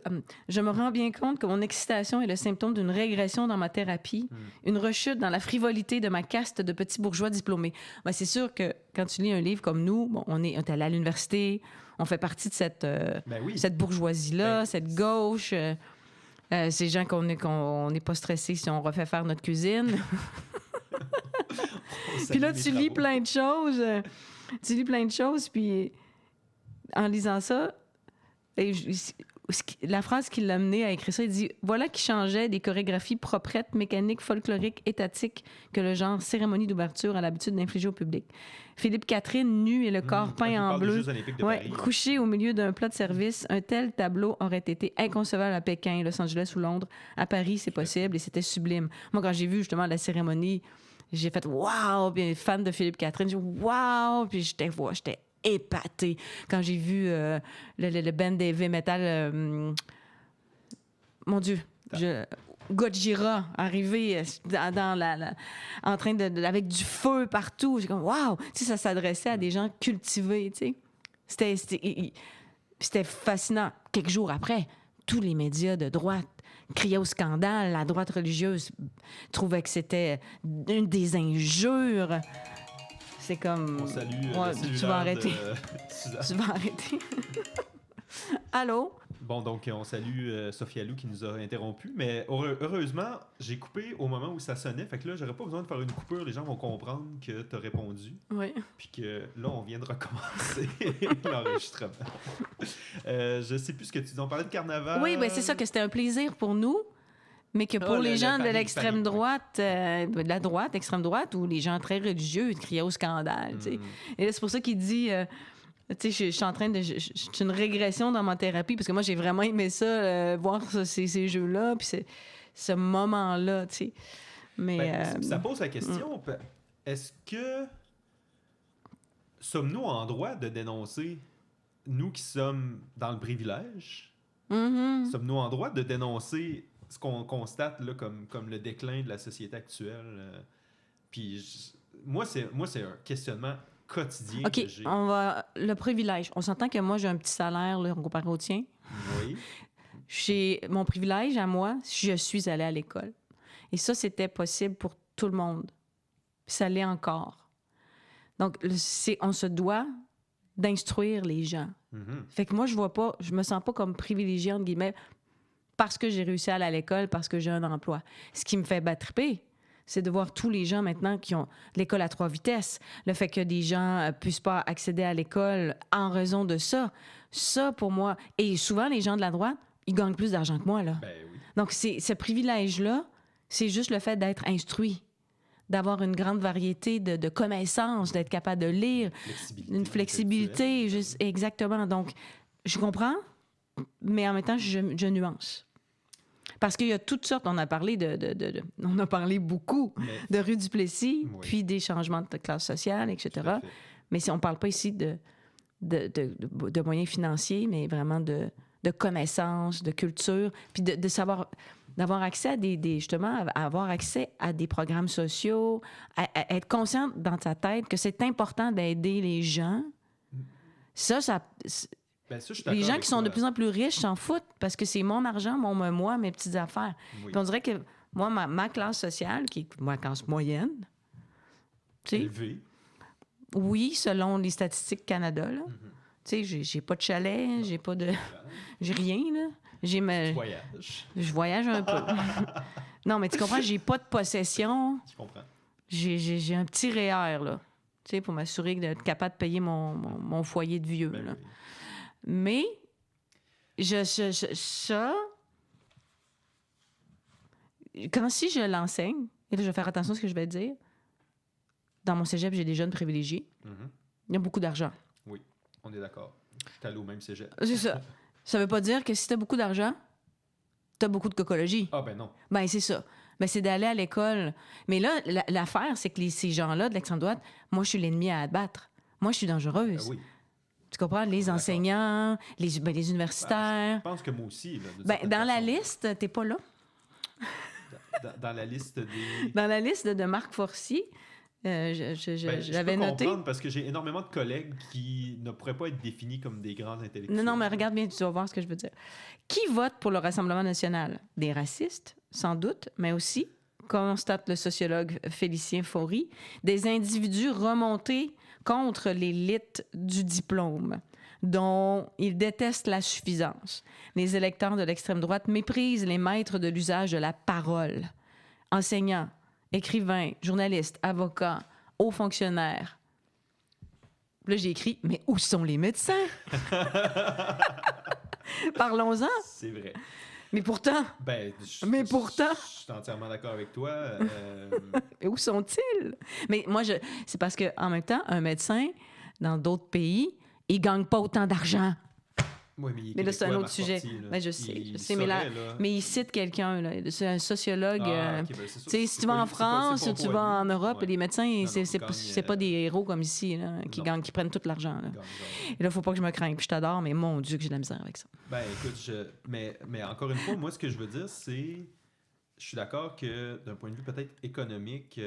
Je me rends bien compte que mon excitation est le symptôme d'une régression dans ma thérapie, une rechute dans la frivolité de ma caste de petits bourgeois diplômés. Ben, c'est sûr que quand tu lis un livre comme nous, bon, on est allé à l'université, on fait partie de cette bourgeoisie-là, cette gauche. Ces gens qu'on n'est pas stressé si on refait faire notre cuisine. Puis là, tu lis plein de choses. Puis en lisant ça, la phrase qui l'a mené à écrire ça, il dit « Voilà qui changeait des chorégraphies proprettes, mécaniques, folkloriques, étatiques que le genre cérémonie d'ouverture a l'habitude d'infliger au public. Philippe Catherine, nu et le corps peint en bleu, couché au milieu d'un plat de service, un tel tableau aurait été inconcevable à Pékin, Los Angeles ou Londres. À Paris, c'est possible et c'était sublime. » Moi, quand j'ai vu justement la cérémonie, j'ai fait « Wow! » Puis fan de Philippe Catherine, j'ai dit « Wow! » Puis j'étais épatée. Quand j'ai vu le band des heavy metal, mon Dieu, Gojira arriver en train avec du feu partout. J'ai comme, wow! Tu sais, ça s'adressait à des gens cultivés, tu sais. C'était fascinant. Quelques jours après, tous les médias de droite criaient au scandale. La droite religieuse trouvait que c'était une des injures. C'est comme... On salue tu vas arrêter. Tu vas arrêter. Allô? Bon, donc on salue Sophia Lou qui nous a interrompu, mais heureusement, j'ai coupé au moment où ça sonnait, fait que là, j'aurais pas besoin de faire une coupure, les gens vont comprendre que tu as répondu, Oui. puis que là, on vient de recommencer l'enregistrement. Je sais plus ce que tu dis, on parlait de carnaval. Oui, ben c'est ça, que c'était un plaisir pour nous, mais que pour les gens de l'extrême droite, de la droite, extrême droite, ou les gens très religieux, ils criaient au scandale, tu sais. Et là, c'est pour ça qu'il dit... tu sais, je suis en train de... C'est une régression dans ma thérapie, parce que moi, j'ai vraiment aimé ça, voir ces jeux-là, puis ce moment-là, tu sais. Mais... ça pose la question, est-ce que sommes-nous en droit de dénoncer, nous qui sommes dans le privilège, sommes-nous en droit de dénoncer ce qu'on constate là, comme le déclin de la société actuelle? Puis moi, c'est un questionnement quotidien OK, que j'ai. le privilège. On s'entend que moi, j'ai un petit salaire là, comparé au tien. Oui. Mon privilège à moi, je suis allée à l'école. Et ça, c'était possible pour tout le monde. Puis ça l'est encore. Donc, on se doit d'instruire les gens. Fait que moi, je me sens pas comme privilégiée, entre guillemets, parce que j'ai réussi à aller à l'école, parce que j'ai un emploi. Ce qui me fait triper, c'est de voir tous les gens maintenant qui ont l'école à 3 vitesses. Le fait que des gens puissent pas accéder à l'école en raison de ça. Ça, pour moi... Et souvent, les gens de la droite, ils gagnent plus d'argent que moi, là. Ben oui. Donc, ce privilège-là, c'est juste le fait d'être instruit, d'avoir une grande variété de connaissances, d'être capable de lire, une flexibilité, juste, exactement. Donc, je comprends, mais en même temps, je nuance. Parce qu'il y a toutes sortes, on a parlé on a parlé beaucoup de rue Duplessis, puis des changements de classe sociale, etc. Mais si on ne parle pas ici de moyens financiers, mais vraiment de connaissances, de culture, puis de savoir, d'avoir accès à justement, à avoir accès à des programmes sociaux, à être consciente dans ta tête que c'est important d'aider les gens. Les gens qui sont de plus en plus riches s'en foutent parce que c'est mon argent, moi, mes petites affaires. Oui. Puis on dirait que moi, ma classe sociale, qui est ma classe moyenne, tu sais, élevée. Oui, selon les statistiques Canada, là. Tu sais, j'ai pas de chalet, j'ai pas de... J'ai rien, là. Je voyage un peu. Non, mais tu comprends, j'ai pas de possession. Je comprends. J'ai un petit REER, là. Tu sais, pour m'assurer d'être capable de payer mon foyer de vieux, là. Oui. Mais, ça, si je l'enseigne, et là, je vais faire attention à ce que je vais dire, dans mon cégep, j'ai des jeunes privilégiés. Il y a beaucoup d'argent. Oui, on est d'accord. Tu allé au même cégep. C'est ça. Ça veut pas dire que si tu as beaucoup d'argent, tu as beaucoup de cocologie. Ah, ben non. Ben, c'est ça. Ben, c'est d'aller à l'école. Mais là, l'affaire, c'est que ces gens-là de l'extrême droite, moi, je suis l'ennemi à abattre. Moi, je suis dangereuse. Oui. Tu comprends? Les enseignants, les universitaires. Je pense que moi aussi. Là, dans la liste, t'es pas là. Dans la liste des... Dans la liste de Marc Forcier, j'avais noté... parce que j'ai énormément de collègues qui ne pourraient pas être définis comme des grands intellectuels. Non, mais regarde bien, tu vas voir ce que je veux dire. Qui vote pour le Rassemblement national? Des racistes, sans doute, mais aussi, constate le sociologue Félicien Faury, des individus remontés contre l'élite du diplôme, dont ils détestent la suffisance. Les électeurs de l'extrême droite méprisent les maîtres de l'usage de la parole. Enseignants, écrivains, journalistes, avocats, hauts fonctionnaires. Là, j'ai écrit, mais où sont les médecins? Parlons-en. C'est vrai. Mais pourtant... Je suis entièrement d'accord avec toi. Mais où sont-ils? Mais moi, c'est parce qu'en même temps, un médecin, dans d'autres pays, il gagne pas autant d'argent. Oui, mais là, c'est un autre sujet. Mais je sais. Mais il cite quelqu'un, là. C'est un sociologue. Si tu vas en France ou tu vas en Europe, les médecins, c'est pas des héros comme ici, là, qui prennent tout l'argent. Là. Et là, faut pas que je me craigne. Puis je t'adore, mais mon Dieu, que j'ai de la misère avec ça. Ben, écoute, mais encore une fois, moi, ce que je veux dire, c'est... Je suis d'accord que, d'un point de vue peut-être économique...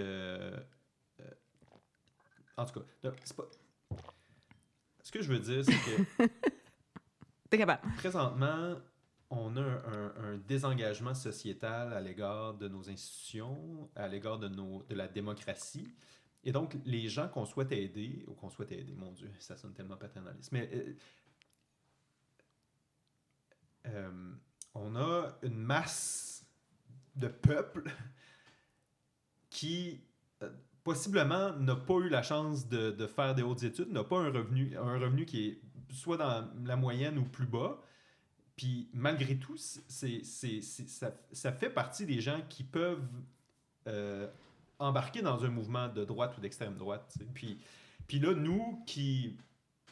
en tout cas, c'est pas... Ce que je veux dire, c'est que... T'es capable. Présentement, on a un désengagement sociétal à l'égard de nos institutions, à l'égard de la démocratie. Et donc, les gens qu'on souhaite aider, mon Dieu, ça sonne tellement paternaliste, mais on a une masse de peuple qui possiblement n'a pas eu la chance de faire des hautes études, n'a pas un revenu qui est soit dans la moyenne ou plus bas. Puis malgré tout, ça fait partie des gens qui peuvent embarquer dans un mouvement de droite ou d'extrême droite. Puis là, nous qui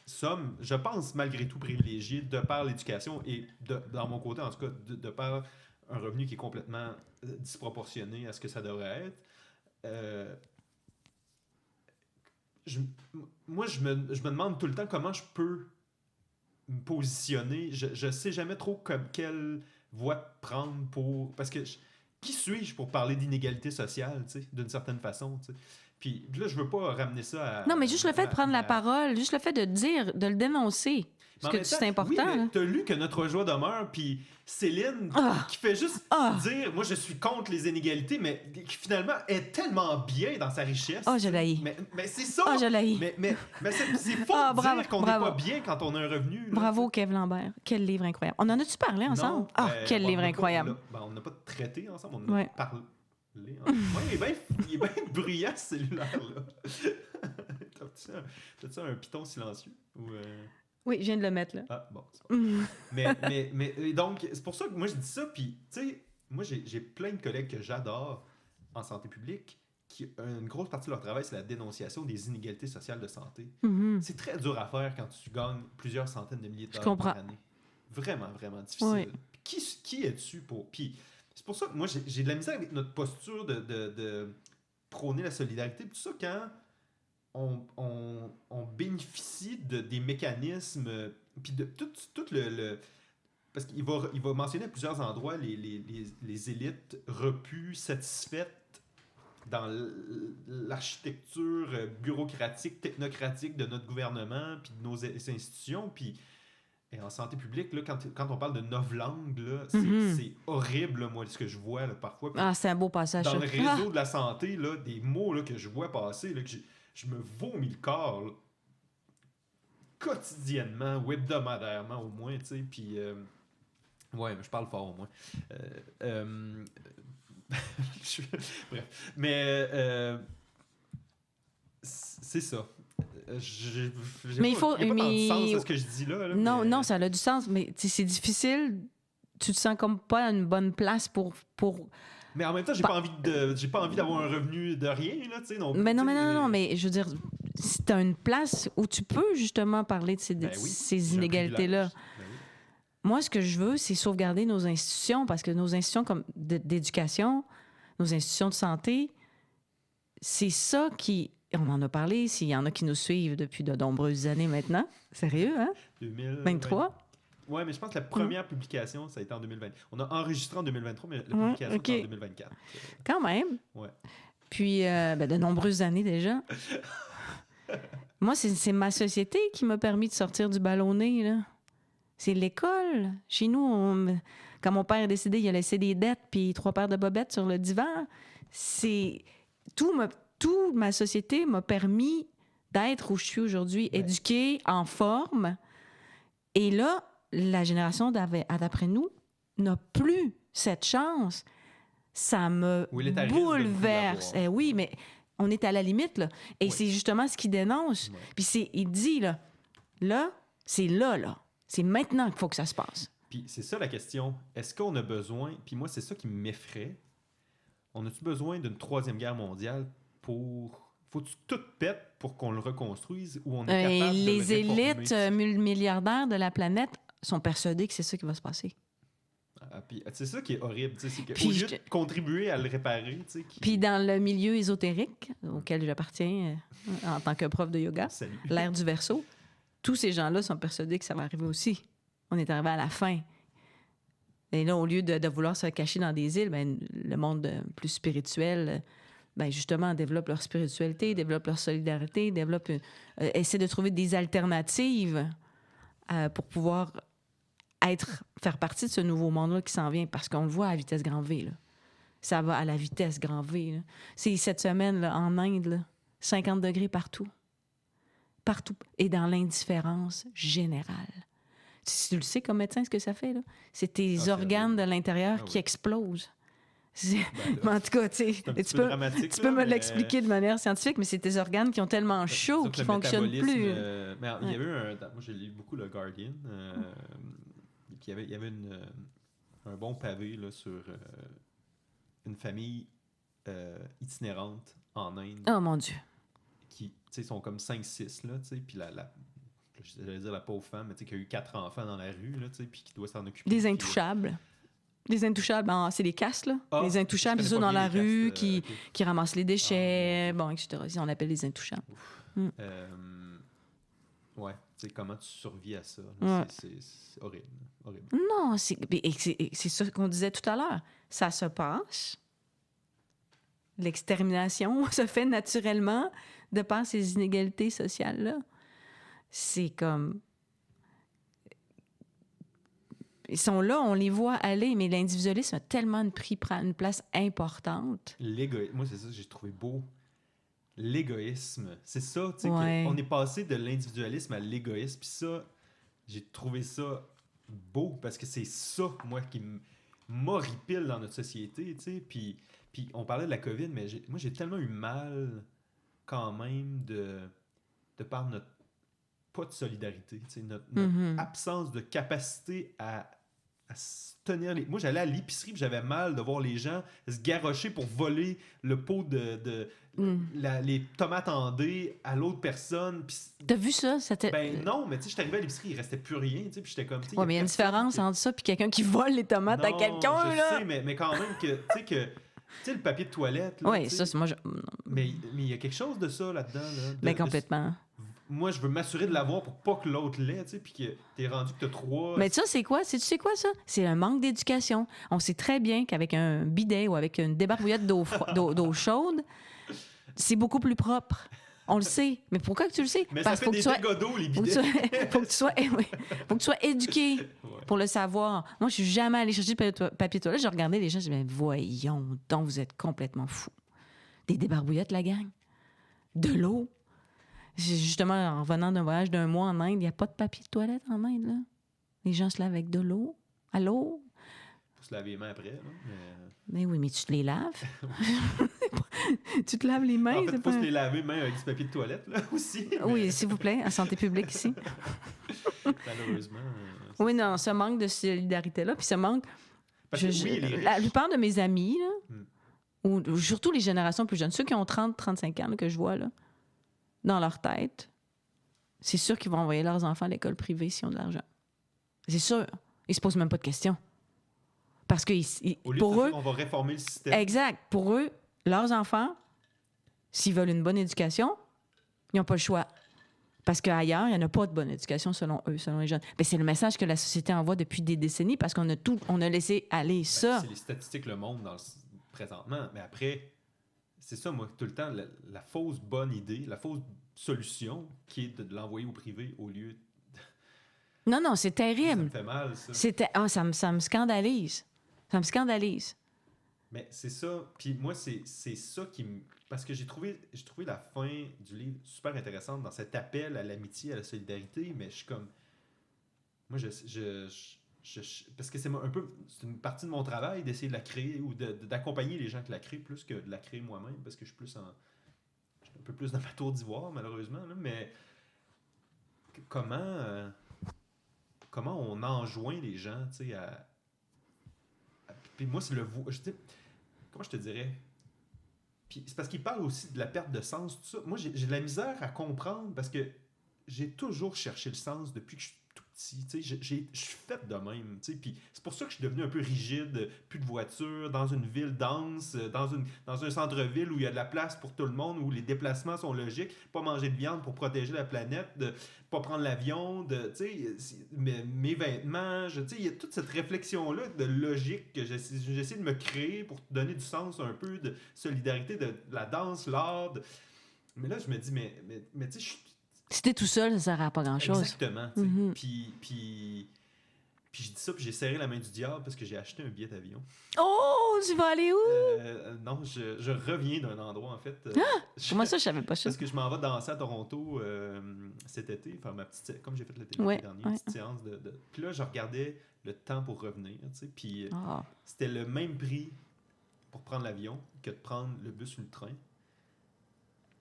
sommes, je pense, malgré tout privilégiés de par l'éducation et dans mon côté, en tout cas, de par un revenu qui est complètement disproportionné à ce que ça devrait être. Moi, je me demande tout le temps comment je peux me positionner. Je sais jamais trop quelle voie prendre pour... Parce que qui suis-je pour parler d'inégalité sociale, tu sais, d'une certaine façon, tu sais? Puis là, je veux pas ramener ça à... Non, mais juste le fait de prendre la parole, juste le fait de dire, de le dénoncer, parce que c'est important. Oui, mais t'as lu que notre joie demeure, puis Céline, qui fait juste dire, moi, je suis contre les inégalités, mais qui finalement est tellement bien dans sa richesse. Je l'haïs. Mais c'est ça! Je l'haïs. Mais c'est faux de dire qu'on n'est pas bien quand on a un revenu. Là, bravo, Kev Lambert. Quel livre incroyable. On en a-tu parlé ensemble? Quel livre incroyable. On n'a pas traité ensemble, on en a parlé. Ouais, il est bien bruyant, ce cellulaire-là. T'as-tu un piton silencieux? Oui, je viens de le mettre, là. Ah, bon. mais donc, c'est pour ça que moi, je dis ça. Puis, tu sais, moi, j'ai plein de collègues que j'adore en santé publique qui, une grosse partie de leur travail, c'est la dénonciation des inégalités sociales de santé. Mm-hmm. C'est très dur à faire quand tu gagnes plusieurs centaines de milliers de dollars par année. Vraiment, vraiment difficile. Oui. Qui es-tu pour... Puis, c'est pour ça que moi, j'ai de la misère avec notre posture de prôner la solidarité. Puis tout ça, quand on bénéficie des mécanismes, puis de tout le... Parce qu'il va mentionner à plusieurs endroits les élites repues, satisfaites dans l'architecture bureaucratique, technocratique de notre gouvernement, puis de nos institutions, puis... Et en santé publique, là, quand on parle de novlangue, là, c'est horrible, là, moi, ce que je vois là, parfois. Puis, c'est un beau passage. Dans le réseau de la santé, là, des mots là, que je vois passer, là, que je me vomis le corps là, quotidiennement ou hebdomadairement au moins, tu sais. Puis, ouais, je parle fort au moins. Bref. Mais c'est ça. Mais il faut. Il n'y a pas tant de sens à ce que je dis là. Non, non, ça a du sens, mais c'est difficile. Tu te sens comme pas à une bonne place pour... Mais en même temps, j'ai pas envie d'avoir un revenu de rien, là, tu sais. Mais non, mais je veux dire, si tu as une place où tu peux justement parler de ces inégalités-là. Oui. Moi, ce que je veux, c'est sauvegarder nos institutions, parce que nos institutions comme d'éducation, nos institutions de santé, c'est ça qui... On en a parlé, s'il y en a qui nous suivent depuis de nombreuses années maintenant. Sérieux, hein? 2023? Oui, mais je pense que la première publication, ça a été en 2020. On a enregistré en 2023, mais la publication, c'est en 2024. Quand même. Ouais. Puis, de nombreuses années déjà. Moi, c'est ma société qui m'a permis de sortir du ballonnet, là. C'est l'école. Chez nous, quand mon père est décédé, il a laissé des dettes puis 3 paires de bobettes sur le divan. C'est... Toute ma société m'a permis d'être où je suis aujourd'hui, éduquée, en forme. Et là, la génération d'après nous n'a plus cette chance. Ça me bouleverse. Oui, mais on est à la limite, là. Et c'est justement ce qu'il dénonce. Puis il dit, là, c'est là. C'est maintenant qu'il faut que ça se passe. Puis c'est ça la question. Est-ce qu'on a besoin... Puis moi, c'est ça qui m'effraie. On a-tu besoin d'une 3e guerre mondiale faut-tu tout pète pour qu'on le reconstruise ou on est capable de les élites milliardaires de la planète sont persuadées que c'est ça qui va se passer. Puis, c'est ça qui est horrible. Au lieu de contribuer à le réparer. Puis dans le milieu ésotérique, auquel j'appartiens en tant que prof de yoga, l'ère du Verseau, tous ces gens-là sont persuadés que ça va arriver aussi. On est arrivé à la fin. Et là, au lieu de vouloir se cacher dans des îles, le monde plus spirituel... justement, développent leur spiritualité, développent leur solidarité, essaient de trouver des alternatives pour pouvoir faire partie de ce nouveau monde-là qui s'en vient, parce qu'on le voit à vitesse grand V. Là. Ça va à la vitesse grand V. Là. C'est cette semaine, là, en Inde, là, 50 degrés partout. Partout. Et dans l'indifférence générale. tu le sais comme médecin ce que ça fait, là. C'est tes Ah, c'est organes de horrible. l'intérieur Ah qui oui. explosent. C'est- Ben là, Mais en tout cas, tu sais, c'est un petit tu peu peux, dramatique, tu là, peux me mais- l'expliquer de manière scientifique, mais c'est tes organes qui ont tellement chaud Disons que qu'ils le fonctionnent métabolisme, plus. mais il y Ouais. avait moi, j'ai lu beaucoup le Guardian. Puis il y avait un bon pavé là, sur une famille itinérante en Inde Oh mon Dieu. qui, tu sais, sont comme 5-6, là, tu sais, puis j'allais dire la pauvre femme, mais tu sais, qui a eu 4 enfants dans la rue, là, tu sais, puis qui doit s'en occuper. Des puis, intouchables. Les intouchables, c'est les casses, là. Ah, Les intouchables, je c'est ceux connais dans pas la bien les rue castes, qui, ok. qui ramassent les déchets, Ah, bon, etc. On l'appelle les intouchables. Ouais, tu sais, comment tu survis à ça, là, c'est horrible, horrible. Non, c'est ça qu'on disait tout à l'heure. Ça se passe. L'extermination se fait naturellement de par ces inégalités sociales-là. C'est comme... Ils sont là, on les voit aller, mais l'individualisme a tellement pris une place importante. Moi, c'est ça que j'ai trouvé beau. L'égoïsme. C'est ça, tu sais, Ouais. on est passé de l'individualisme à l'égoïsme. Puis ça, j'ai trouvé ça beau parce que c'est ça, moi, qui m'horripile dans notre société, tu sais. Puis on parlait de la COVID, mais moi, j'ai tellement eu mal quand même de par notre pas de solidarité, tu sais, notre Mhm. absence de capacité à se tenir les... Moi, j'allais à l'épicerie puis j'avais mal de voir les gens se garrocher pour voler le pot les tomates en dés à l'autre personne. Puis, T'as vu ça? ben non, mais tu sais, j'étais arrivé à l'épicerie, il restait plus rien, tu sais, puis j'étais comme... tu sais, Ouais, mais il y a une personne différence qui- entre ça et quelqu'un qui vole les tomates à Non, quelqu'un, je là. sais, mais quand même que... Tu sais, le papier de toilette, là, Oui, tu sais, ça, c'est moi. mais il y a quelque chose de ça là-dedans, là. Ben, complètement. Moi, je veux m'assurer de l'avoir pour pas que l'autre l'ait, tu sais, puis que t'es rendu que t'as 3... Mais ça, c'est quoi? Tu sais quoi, ça? C'est un manque d'éducation. On sait très bien qu'avec un bidet ou avec une débarbouillette d'eau chaude, c'est beaucoup plus propre. On le sait. Mais pourquoi que tu le sais? Mais Parce ça qu'il fait faut des que tu sois... dégâts d'eau, les Faut que, bidets. faut que tu sois, oui, faut que tu sois éduqué Ouais. pour le savoir. Moi, je suis jamais allée chercher de papier toilette. Je regardais les gens, je disais, mais voyons donc, vous êtes complètement fous. Des débarbouillettes, la gang. De l'eau. Justement, en revenant d'un voyage d'un mois en Inde, il n'y a pas de papier de toilette en Inde, là. Les gens se lavent avec de l'eau. À l'eau. Faut se laver les mains après, là. Mais oui, mais tu te les laves. Tu te laves les mains. En fait, c'est faut pas... se les laver mains avec du papier de toilette, là, aussi. mais Oui, s'il vous plaît, en santé publique ici. malheureusement... Oui, non, ce manque de solidarité-là, puis ce manque... Parce que oui, les la riches... plupart de mes amis, là, Hmm. ou surtout les générations plus jeunes, ceux qui ont 30-35 ans là, que je vois, là, dans leur tête, c'est sûr qu'ils vont envoyer leurs enfants à l'école privée s'ils ont de l'argent. C'est sûr. Ils se posent même pas de questions. Parce que Au lieu pour de eux, dire, on va réformer le système. exact, pour eux, leurs enfants, s'ils veulent une bonne éducation, ils n'ont pas le choix. Parce qu'ailleurs, il n'y en a pas de bonne éducation selon eux, selon les jeunes. Mais c'est le message que la société envoie depuis des décennies parce qu'on a laissé aller Ben, ça. c'est les statistiques le montrent présentement. Mais après, c'est ça, moi, tout le temps, la fausse bonne idée, la fausse solution qui est de l'envoyer au privé au lieu... Non, c'est Ça me terrible. fait mal, ça. Ça me scandalise. Ça me scandalise. Mais c'est ça. Puis moi, c'est ça qui me... Parce que j'ai trouvé la fin du livre super intéressante dans cet appel à l'amitié, à la solidarité, mais je suis comme... Moi, parce que c'est une partie de mon travail d'essayer de la créer ou d'accompagner les gens qui la créent plus que de la créer moi-même, parce que je suis un peu plus dans ma tour d'ivoire, malheureusement, là, mais comment on enjoint les gens, tu sais, puis moi, c'est comment je te dirais? Puis c'est parce qu'il parle aussi de la perte de sens, tout ça. Moi, j'ai de la misère à comprendre parce que j'ai toujours cherché le sens depuis que je suis tout petit. Tu sais, je suis fait de même. Tu sais, puis c'est pour ça que je suis devenu un peu rigide, plus de voiture, dans une ville dense, dans un centre-ville où il y a de la place pour tout le monde, où les déplacements sont logiques, pas manger de viande pour protéger la planète, de pas prendre l'avion, tu sais, mes vêtements, tu sais, il y a toute cette réflexion-là de logique que j'essaie de me créer pour donner du sens un peu de solidarité, de la danse, l'art. Mais là, je me dis, mais tu sais, Si t'es tout seul, ça sert à pas grand-chose. exactement. Tu sais. Mhm. Puis Puis je dis ça, puis j'ai serré la main du diable parce que j'ai acheté un billet d'avion. Oh, tu vas aller où? Non, je reviens d'un endroit, en fait. Comment ça, je savais pas ça? Parce que je m'en vais danser à Toronto cet été, faire ma petite... Comme j'ai fait l'été dernier, une petite séance de... Puis là, je regardais le temps pour revenir, tu sais, puis c'était le même prix pour prendre l'avion que de prendre le bus ou le train.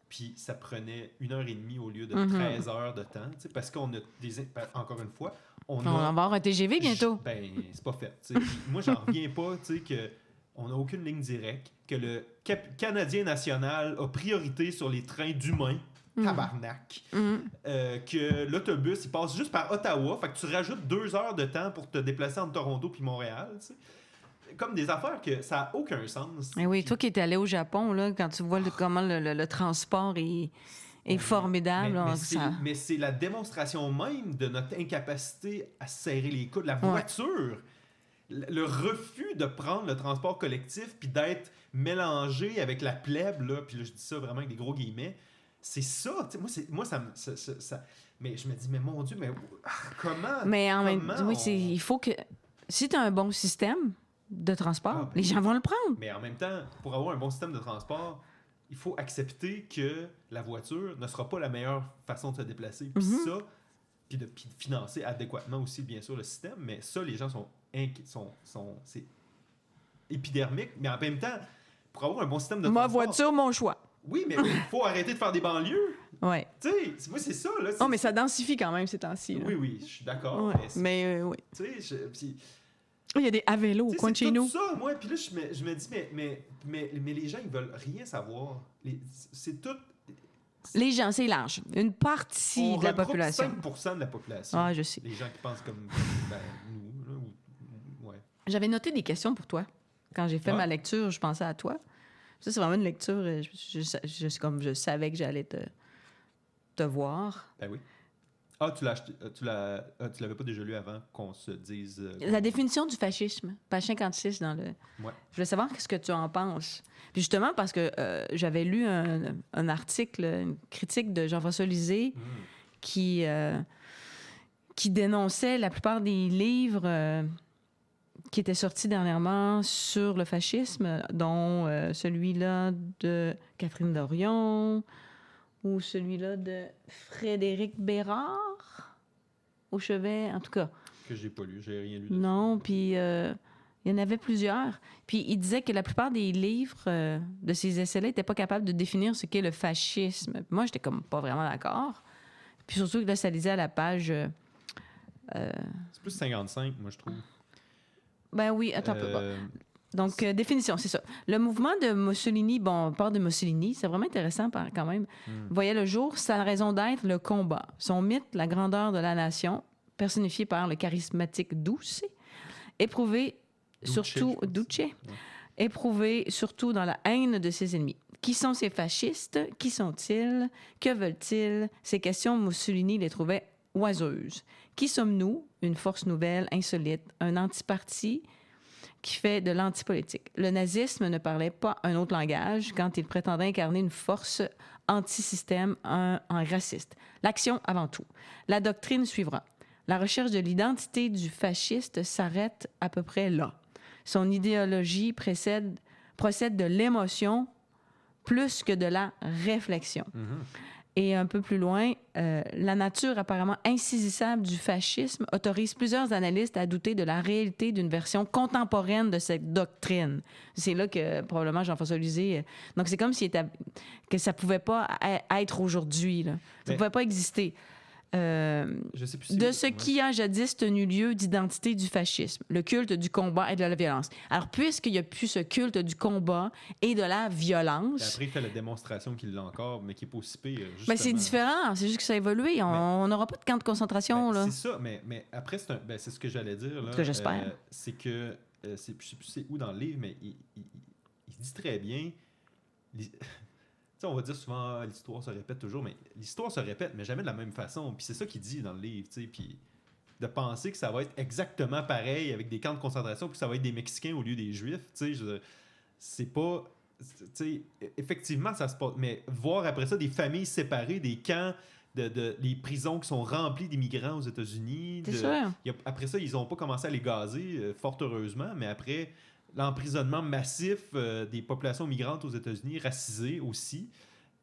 Puis ça prenait 1h30 au lieu de 13 heures de temps, tu sais, parce qu'on a des... Encore une fois, on va avoir un TGV bientôt. C'est pas fait. T'sais. Moi, j'en reviens pas, tu sais, qu'on n'a aucune ligne directe, que le Canadien national a priorité sur les trains d'humains, tabarnak, que l'autobus, il passe juste par Ottawa, fait que tu rajoutes 2 heures de temps pour te déplacer entre Toronto puis Montréal, tu sais. Comme des affaires que ça n'a aucun sens. Mais oui, toi qui es allé au Japon, là, quand tu vois comment le transport est formidable. Mais c'est la démonstration même de notre incapacité à serrer les coudes. La voiture, le refus de prendre le transport collectif puis d'être mélangé avec la plèbe, là, puis là, je dis ça vraiment avec des gros guillemets, c'est ça. Moi, ça mais je me dis, mais mon Dieu, mais comment? Mais en même temps, il faut que... Si tu as un bon système de transport, les gens vont le prendre. Mais en même temps, pour avoir un bon système de transport, il faut accepter que la voiture ne sera pas la meilleure façon de se déplacer. Puis ça, puis de financer adéquatement aussi, bien sûr, le système. Mais ça, les gens c'est épidermique. Mais en même temps, pour avoir un bon système de transport... Ma voiture, mon choix. Oui, mais il faut arrêter de faire des banlieues. Oui. Tu sais, moi, c'est ça. Là, oh, mais ça densifie quand même ces temps-ci. Là. Oui, je suis d'accord. Ouais. Mais oui. Tu sais, il y a des à vélo au coin de chez nous. C'est tout ça, moi. Puis là, je me dis, mais les gens, ils veulent rien savoir. C'est tout... Les gens, c'est large. Une partie de la population. 5% de la population. Ah, je sais. Les gens qui pensent comme nous. Là, ouais. J'avais noté des questions pour toi. Quand j'ai fait ma lecture, je pensais à toi. Ça, c'est vraiment une lecture... comme je savais que j'allais te voir. Ben oui. Ah, tu l'avais pas déjà lu avant qu'on se dise... La définition du fascisme, page 56 dans le... Ouais. Je voulais savoir qu'est-ce que tu en penses. Puis justement, parce que j'avais lu un article, une critique de Jean-François Lisée qui dénonçait la plupart des livres qui étaient sortis dernièrement sur le fascisme, dont celui-là de Catherine Dorion... ou celui-là de Frédéric Bérard au chevet, en tout cas. Que j'ai pas lu, j'ai rien lu. Non, puis il y en avait plusieurs. Puis il disait que la plupart des livres de ces essais-là n'étaient pas capables de définir ce qu'est le fascisme. Moi, j'étais comme pas vraiment d'accord. Puis surtout que là, ça lisait à la page... c'est plus 55, moi, je trouve. Ben oui, attends un peu. Bon. Donc, définition, c'est ça. Le mouvement de Mussolini, on parle de Mussolini, c'est vraiment intéressant quand même. Voyait le jour, sa raison d'être, le combat. Son mythe, la grandeur de la nation, personnifié par le charismatique Duce, éprouvé surtout dans la haine de ses ennemis. Qui sont ces fascistes? Qui sont-ils? Que veulent-ils? Ces questions, Mussolini les trouvait oiseuses. Qui sommes-nous? Une force nouvelle, insolite, un antiparti qui fait de l'antipolitique. Le nazisme ne parlait pas un autre langage quand il prétendait incarner une force anti-système, un raciste. L'action avant tout. La doctrine suivra. La recherche de l'identité du fasciste s'arrête à peu près là. Son idéologie procède de l'émotion plus que de la réflexion. Et un peu plus loin, la nature apparemment insaisissable du fascisme autorise plusieurs analystes à douter de la réalité d'une version contemporaine de cette doctrine. C'est là que probablement Jean-François Lisée... Donc c'est comme que ça pouvait pas être aujourd'hui. Là. Ça pouvait pas exister. Je sais plus de ce qui a jadis tenu lieu d'identité du fascisme, le culte du combat et de la violence. Alors, puisqu'il n'y a plus ce culte du combat et de la violence... Et après, il fait la démonstration qu'il l'a encore, mais qui n'est pas aussi pire. Ben, c'est différent, c'est juste que ça a évolué. On n'aura pas de camp de concentration. Là. C'est ça, mais après, c'est ce que j'allais dire. Là, ce que j'espère. C'est que, je ne sais plus c'est où dans le livre, mais il dit très bien... T'sais, on va dire souvent l'histoire se répète toujours, mais l'histoire se répète, mais jamais de la même façon. Puis c'est ça qu'il dit dans le livre, puis de penser que ça va être exactement pareil avec des camps de concentration, puis que ça va être des Mexicains au lieu des Juifs, c'est pas... Effectivement, ça se passe. Mais voir après ça des familles séparées, des camps les prisons qui sont remplies d'immigrants aux États-Unis. C'est sûr. Après ça, ils n'ont pas commencé à les gazer, fort heureusement, mais après, l'emprisonnement massif des populations migrantes aux États-Unis, racisées aussi,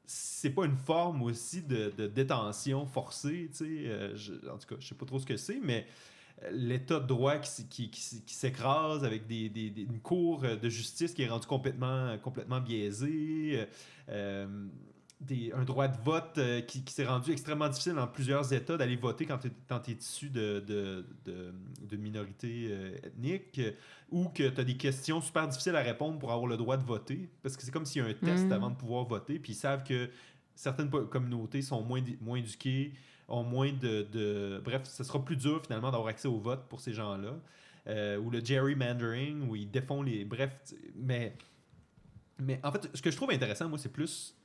c'est pas une forme aussi de détention forcée, tu sais. En tout cas, je sais pas trop ce que c'est, mais l'état de droit qui s'écrase avec une cour de justice qui est rendue complètement biaisée, un droit de vote qui s'est rendu extrêmement difficile dans plusieurs États d'aller voter quand tu es issu de minorité ethnique, ou que tu as des questions super difficiles à répondre pour avoir le droit de voter, parce que c'est comme s'il y a un test avant de pouvoir voter, puis ils savent que certaines communautés sont moins éduquées, ont moins Bref, ce sera plus dur finalement d'avoir accès au vote pour ces gens-là. Ou le gerrymandering, où ils défont les... Bref, mais en fait, ce que je trouve intéressant, moi, c'est plus...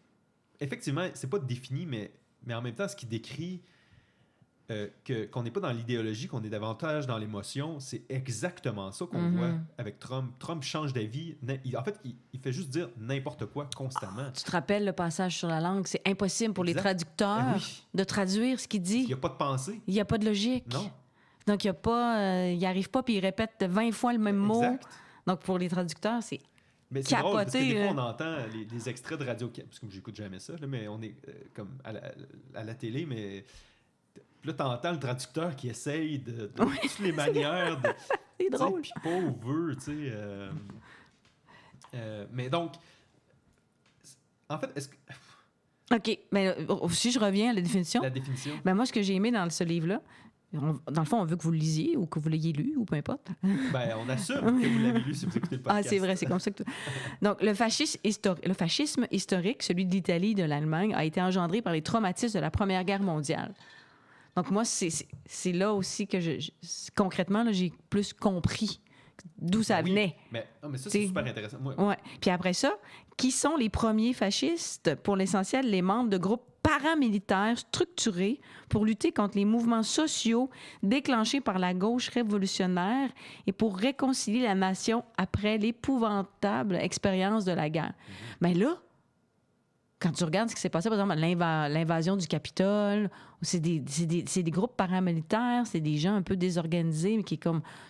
Effectivement, c'est pas défini, mais en même temps, ce qui décrit qu'on n'est pas dans l'idéologie, qu'on est davantage dans l'émotion, c'est exactement ça qu'on voit avec Trump. Trump change d'avis. En fait, il fait juste dire n'importe quoi constamment. Tu te rappelles le passage sur la langue? C'est impossible pour les traducteurs de traduire ce qu'il dit. Il n'y a pas de pensée. Il n'y a pas de logique. Non. Donc, il arrive pas puis il répète 20 fois le même mot. Donc, pour les traducteurs, c'est mais c'est drôle, parce que des fois, on entend les extraits de radio... Parce que j'écoute jamais ça, là, mais on est comme à la télé, mais... Puis là, t'entends le traducteur qui essaye de toutes les manières de... C'est drôle. Puis pas au veut, tu sais. Mais donc... En fait, est-ce que... OK. Mais si je reviens à la définition... La définition. Ben moi, ce que j'ai aimé dans ce livre-là, dans le fond, on veut que vous le lisiez ou que vous l'ayez lu, ou peu importe. Ben, on assume que vous l'avez lu si vous écoutez le podcast. Ah, c'est vrai, c'est comme ça que... Donc, le fascisme historique, celui de l'Italie et de l'Allemagne, a été engendré par les traumatismes de la Première Guerre mondiale. Donc, moi, c'est là aussi que concrètement, là, j'ai plus compris d'où ça venait. Mais ça, c'est super intéressant. Ouais. Puis après ça, qui sont les premiers fascistes? Pour l'essentiel, les membres de groupes paramilitaires structurés pour lutter contre les mouvements sociaux déclenchés par la gauche révolutionnaire et pour réconcilier la nation après l'épouvantable expérience de la guerre. Mais là, quand tu regardes ce qui s'est passé, par exemple, l'invasion du Capitole, c'est des groupes paramilitaires, c'est des gens un peu désorganisés, mais qui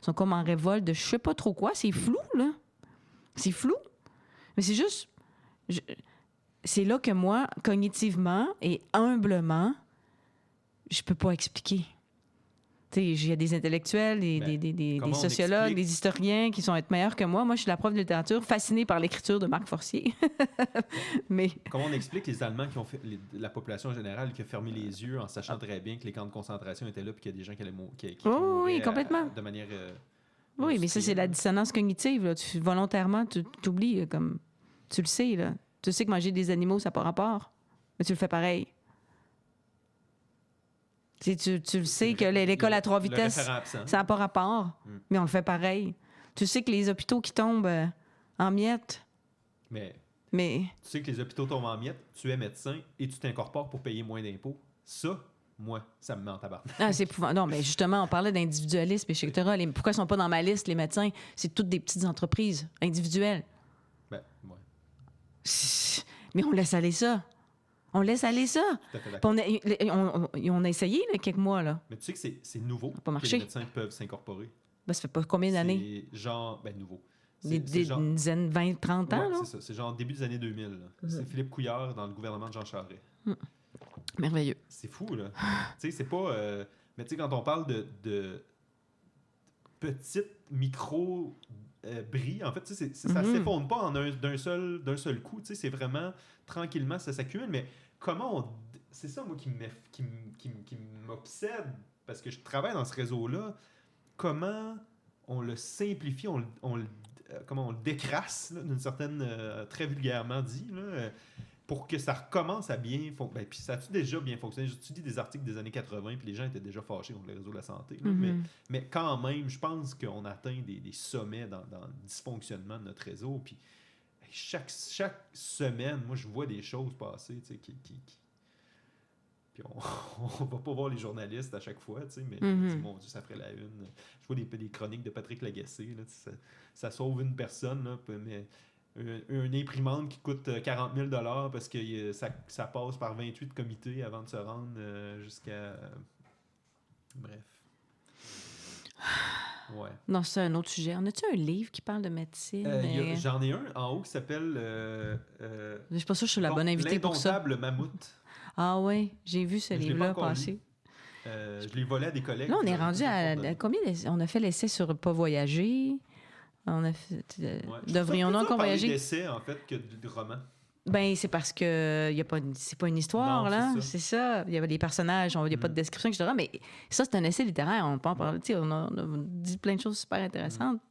sont comme en révolte de je sais pas trop quoi. C'est flou, là. C'est flou. Mais c'est juste... c'est là que moi, cognitivement et humblement, je peux pas expliquer. Tu sais, il y a des intellectuels, des sociologues, des historiens qui sont être meilleurs que moi. Moi, je suis la prof de littérature, fascinée par l'écriture de Marc Forcier. Mais... Comment on explique les Allemands qui ont fait... la population générale qui a fermé les yeux en sachant très bien que les camps de concentration étaient là et qu'il y a des gens qui allaient mourir oui, complètement. De manière... oui, mais ça, c'est la dissonance cognitive. Là. Volontairement, tu t'oublies. Comme... Tu le sais, là. Tu sais que manger des animaux, ça n'a pas rapport. Mais tu le fais pareil. Tu le sais que l'école à 3 vitesses, ça n'a pas rapport, mais on le fait pareil. Tu sais que les hôpitaux qui tombent en miettes. Mais tu sais que les hôpitaux tombent en miettes, tu es médecin et tu t'incorpores pour payer moins d'impôts. Ça, moi, ça me met en tabarnak. Ah, c'est épouvantable. Non, mais justement, on parlait d'individualisme, etc. Pourquoi ils sont pas dans ma liste, les médecins? C'est toutes des petites entreprises individuelles. Ben, ouais. Mais on laisse aller ça. On laisse aller ça. On a essayé là, quelques mois. Là. Mais tu sais que c'est nouveau que les médecins peuvent s'incorporer. Ben, ça fait pas combien d'années? C'est genre, nouveau. Une dizaine, 20, 30 ans, ouais, là? C'est ça. C'est genre début des années 2000. C'est Philippe Couillard dans le gouvernement de Jean Charest. Merveilleux. C'est fou, là. Tu sais, c'est pas... mais tu sais, quand on parle de petites micro... bris, en fait, ça s'effondre pas d'un seul coup, c'est vraiment tranquillement, ça s'accumule, mais comment c'est ça, moi, qui m'obsède, parce que je travaille dans ce réseau-là, comment on le simplifie, comment on le décrasse, là, d'une certaine, très vulgairement dit, là, pour que ça recommence à bien fonctionner. Puis ça a-tu déjà bien fonctionné? Tu dis des articles des années 80, puis les gens étaient déjà fâchés contre le réseau de la santé. Là, mais quand même, je pense qu'on atteint des sommets dans le dysfonctionnement de notre réseau. Puis chaque semaine, moi, je vois des choses passer, tu sais, Puis on va pas voir les journalistes à chaque fois, tu sais, mais mon Dieu, ça ferait la une. Je vois des chroniques de Patrick Lagacé, là, ça sauve une personne, là, mais une imprimante qui coûte 40 000 parce que ça passe par 28 comités avant de se rendre jusqu'à... bref. Ouais. Non, c'est un autre sujet. On a-tu un livre qui parle de médecine? J'en ai un en haut qui s'appelle... Je suis pas sûre que je suis la bonne invitée pour ça. L'indomptable mammouth. Ah oui, j'ai vu ce livre-là passer. Je l'ai volé à des collègues. Là, on est rendu à combien on a fait l'essai sur pas voyager. On a fait. Devrions-nous encore voyager? D'essai, en fait, que de roman. Ben, c'est parce que c'est pas une histoire, non, là. C'est ça. Il y avait des personnages, il n'y a pas de description, etc. Mais ça, c'est un essai littéraire. On peut en parler. On a dit plein de choses super intéressantes.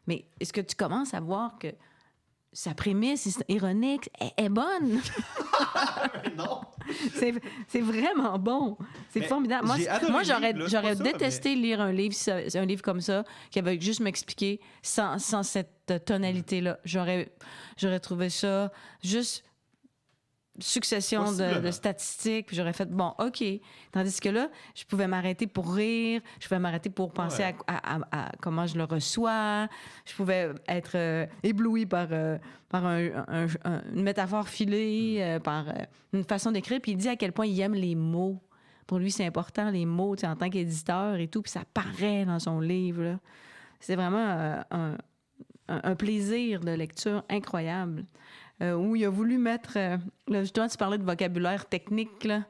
Mais est-ce que tu commences à voir que sa prémisse ironique est bonne? Non! C'est vraiment bon. C'est formidable. Moi, j'aurais détesté lire un livre comme ça, qui avait juste m'expliquer sans cette tonalité-là. J'aurais trouvé ça juste succession de statistiques, puis j'aurais fait, bon, OK. Tandis que là, je pouvais m'arrêter pour rire, je pouvais m'arrêter pour penser à comment je le reçois, je pouvais être ébloui par une métaphore filée, par une façon d'écrire, puis il dit à quel point il aime les mots. Pour lui, c'est important, les mots, en tant qu'éditeur et tout, puis ça paraît dans son livre, là. C'est vraiment un plaisir de lecture incroyable. Où il a voulu mettre... là, justement, tu parlais de vocabulaire technique, là,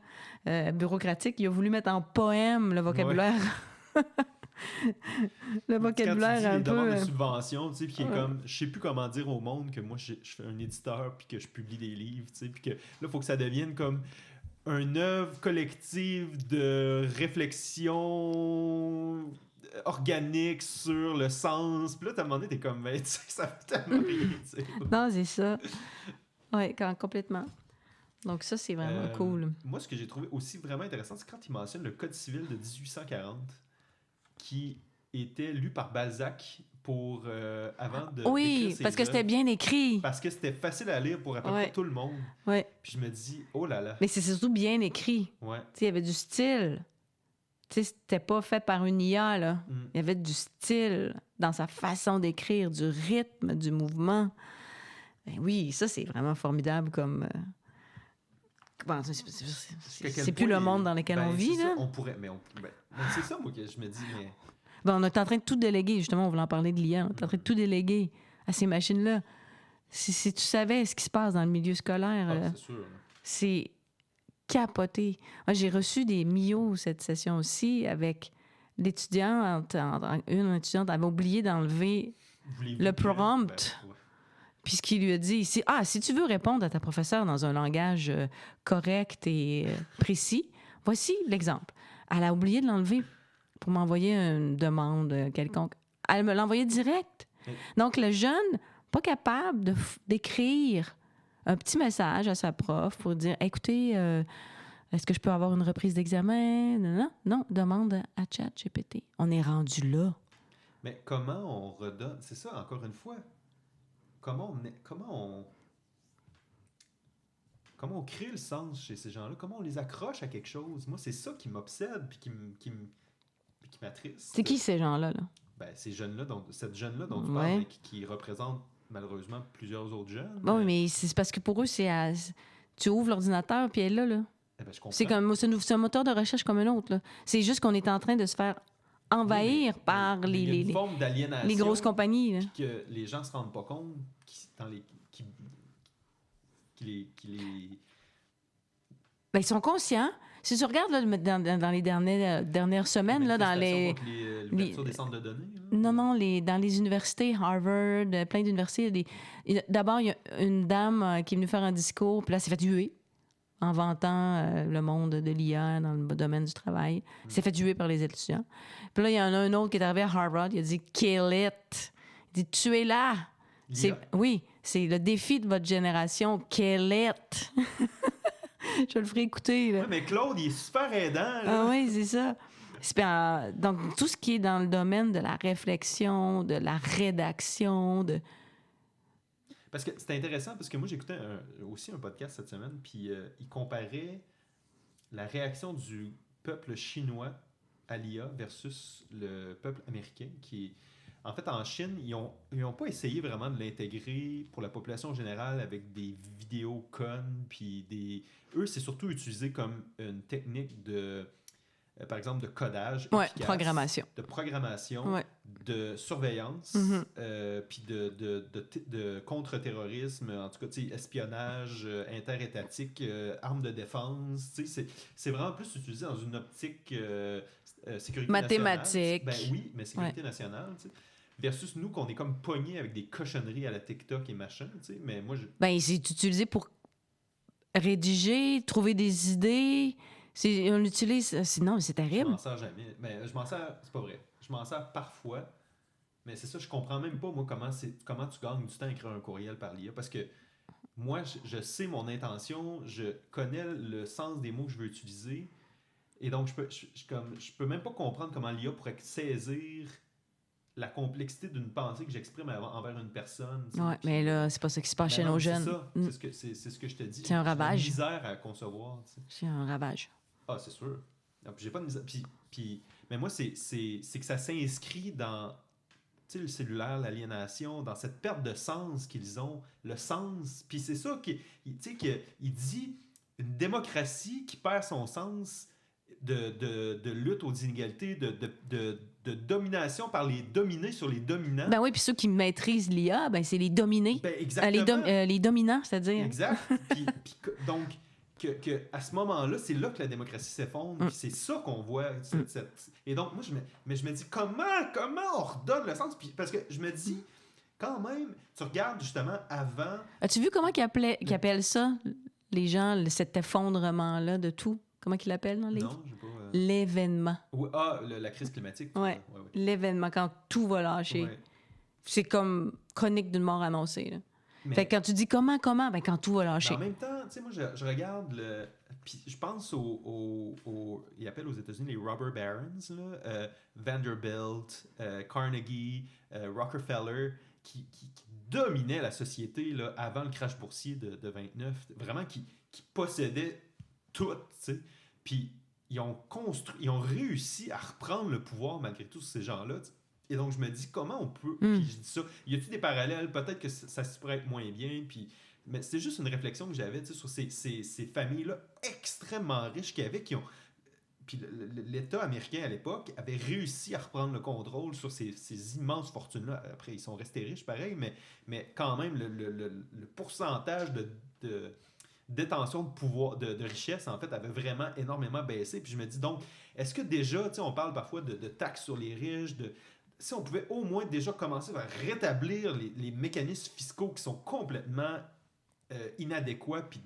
bureaucratique. Il a voulu mettre en poème le vocabulaire... le vocabulaire un peu... Quand tu dis les demandes de subvention, tu sais, puis qui est comme... Je sais plus comment dire au monde que moi, je fais un éditeur puis que je publie des livres, tu sais, puis que là, il faut que ça devienne comme une œuvre collective de réflexion organique sur le sens. Puis là, t'as demandé, t'es comme, ben, tu sais, ça fait tellement rien, tu sais. Non, c'est ça. Oui, complètement. Donc ça, c'est vraiment cool. Moi, ce que j'ai trouvé aussi vraiment intéressant, c'est quand il mentionne le Code civil de 1840, qui était lu par Balzac pour avant de... Oui, parce que c'était bien écrit. Parce que c'était facile à lire pour à peu près tout le monde. Ouais. Puis je me dis, oh là là. Mais c'est surtout bien écrit. Ouais. Tu sais, il y avait du style. Tu sais, c'était pas fait par une IA, là. Il y avait du style dans sa façon d'écrire, du rythme, du mouvement. Ben oui, ça, c'est vraiment formidable comme... Bon, c'est plus le monde dans lequel on vit, là. On pourrait... Mais c'est ça, moi, que je me dis, mais... Ben, on est en train de tout déléguer, justement, on voulait en parler de l'IA. On est en train de tout déléguer à ces machines-là. Si tu savais ce qui se passe dans le milieu scolaire, c'est sûr. C'est capoté. Moi, j'ai reçu des MIO cette session aussi avec l'étudiante. Une étudiante avait oublié d'enlever le prompt. Puis ce qu'il lui a dit, c'est « si tu veux répondre à ta professeure dans un langage correct et précis, voici l'exemple. » Elle a oublié de l'enlever pour m'envoyer une demande quelconque. Elle me l'a envoyé direct. Donc, le jeune, pas capable d'écrire un petit message à sa prof pour dire « Écoutez, est-ce que je peux avoir une reprise d'examen? » Non, demande à ChatGPT. On est rendu là. Mais comment on redonne... C'est ça, encore une fois. Comment on crée le sens chez ces gens-là? Comment on les accroche à quelque chose? Moi, c'est ça qui m'obsède puis qui m'attriste. C'est qui ces gens-là, là? Ben, cette jeune-là dont tu parles, qui représente malheureusement plusieurs autres jeunes. Bon, mais c'est parce que pour eux, tu ouvres l'ordinateur puis elle est là. Eh ben, je comprends. C'est un moteur de recherche comme un autre, là. C'est juste qu'on est en train de se faire envahir par les grosses compagnies. Là. Que les gens se rendent pas compte Ben, ils sont conscients. Si tu regardes là, dans les dernières semaines, là, dans l'ouverture des centres de données. Là. Non, dans les universités, Harvard, plein d'universités. D'abord, il y a une dame qui est venue faire un discours, puis là, elle s'est fait tuer en vantant le monde de l'IA dans le domaine du travail. Il s'est fait tuer par les étudiants. Puis là, il y en a un autre qui est arrivé à Harvard, il a dit « Kill it ». Il dit « Tuez-la ». Oui, c'est le défi de votre génération. Kill it. Je le ferai écouter. Là. Oui, mais Claude, il est super aidant. Là. Ah oui, c'est ça. Donc, tout ce qui est dans le domaine de la réflexion, de la rédaction, Parce que c'est intéressant, parce que moi, j'écoutais aussi un podcast cette semaine, puis il comparait la réaction du peuple chinois à l'IA versus le peuple américain, qui est... En fait, en Chine, ils ont pas essayé vraiment de l'intégrer pour la population générale avec des vidéos connes, puis des... Eux, c'est surtout utilisé comme une technique de, par exemple, de codage Ouais, efficace, programmation. de programmation, Ouais. de surveillance, Mhm. puis de contre-terrorisme, en tout cas, tu sais, espionnage interétatique, armes de défense, tu sais, c'est vraiment plus utilisé dans une optique sécurité Mathématiques. nationale. Ben oui, mais sécurité Ouais. nationale, tu sais. Versus nous, qu'on est comme pognés avec des cochonneries à la TikTok et machin, tu sais. Mais moi, Ben, c'est utilisé pour rédiger, trouver des idées. On l'utilise. Non, c'est je terrible. m'en sers jamais. Mais je m'en sers, c'est pas vrai. Je m'en sers parfois. Mais c'est ça, je comprends même pas, moi, comment tu gagnes du temps à écrire un courriel par l'IA. Parce que moi, je sais mon intention, je connais le sens des mots que je veux utiliser. Et donc, je peux même pas comprendre comment l'IA pourrait saisir la complexité d'une pensée que j'exprime envers une personne. Tu sais. Ouais, Puis, mais là, c'est pas ça qui se passe chez non, nos c'est jeunes. ça. Mm. C'est ce que je te dis. C'est un J'ai de la ravage. misère à concevoir. Tu sais. C'est un ravage. Ah, c'est sûr. Non, puis j'ai pas de misère. Mais moi, c'est que ça s'inscrit dans tu sais, le cellulaire, l'aliénation, dans cette perte de sens qu'ils ont, le sens. Puis c'est ça qu'il dit une démocratie qui perd son sens de lutte aux inégalités, de domination par les dominés sur les dominants. Ben oui, puis ceux qui maîtrisent l'IA, ben c'est les dominés. Ben, exactement. Les dominants, c'est-à-dire. Exact. Donc, à ce moment-là, c'est là que la démocratie s'effondre. Puis c'est ça qu'on voit. Et donc, moi, je me dis, comment on redonne le sens? Puis, parce que je me dis, quand même, tu regardes justement avant... As-tu vu comment qu'ils appellent ça, les gens, cet effondrement-là de tout? Comment qu'ils l'appellent dans le livre? Non, je sais pas. L'événement. La crise climatique. Ouais. L'événement, quand tout va lâcher. Ouais. C'est comme chronique d'une mort annoncée. Là. Mais, fait que quand tu dis comment, ben quand tout va lâcher. en même temps, tu sais, moi, je regarde le... Puis je pense ils appellent aux États-Unis les robber barons, là, Vanderbilt, Carnegie, Rockefeller, qui dominaient la société là, avant le crash boursier de 29. Vraiment, qui possédaient tout, tu sais. Puis ils ont réussi à reprendre le pouvoir malgré tout ces gens-là. T'sais. Et donc je me dis comment on peut. Puis je dis ça. Y a-t-il des parallèles? Peut-être que ça se pourrait être moins bien. Mais c'est juste une réflexion que j'avais sur ces familles-là extrêmement riches qui ont. Puis l'État américain à l'époque avait réussi à reprendre le contrôle sur ces immenses fortunes-là. Après, ils sont restés riches pareil, mais quand même, le pourcentage de détention de pouvoir, de richesse, en fait, avait vraiment énormément baissé. Puis je me dis donc, est-ce que déjà, tu sais, on parle parfois de taxes sur les riches, si on pouvait au moins déjà commencer à rétablir les mécanismes fiscaux qui sont complètement inadéquats puis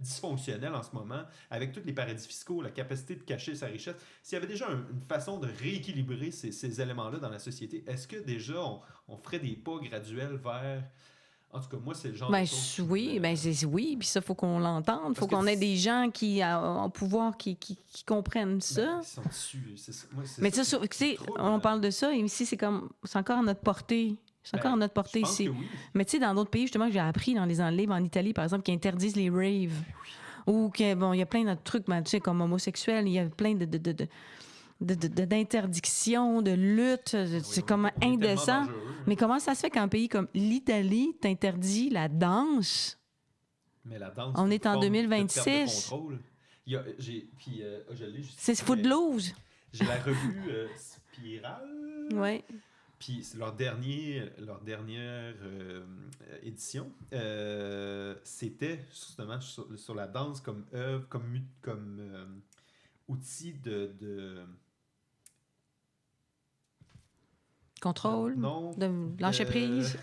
dysfonctionnels en ce moment, avec tous les paradis fiscaux, la capacité de cacher sa richesse, s'il y avait déjà une façon de rééquilibrer ces éléments-là dans la société, est-ce que déjà on ferait des pas graduels vers... En tout cas, moi, c'est le genre ben, de choses oui, oui, puis ça, il faut qu'on l'entende. Il faut qu'on ait des gens qui ont pouvoir qui comprennent ça. Ben, ils sont dessus. Mais tu sais, on parle de ça, et ici, c'est encore à notre portée. C'est encore à notre portée ici. Oui. Mais tu sais, dans d'autres pays, justement, que j'ai appris dans les livres, en Italie, par exemple, qui interdisent les raves. Oui. Ou que, bon, il y a plein de trucs, tu sais, comme homosexuels, il y a plein d'interdictions, de luttes, c'est comme indécent. Mais comment ça se fait qu'un pays comme l'Italie t'interdit la danse? Mais la danse, on est en 2026. C'est Footloose. J'ai la revue Spirale. Oui. Puis c'est leur dernière édition. C'était justement sur la danse comme œuvre, comme outil de contrôle, de lâcher prise.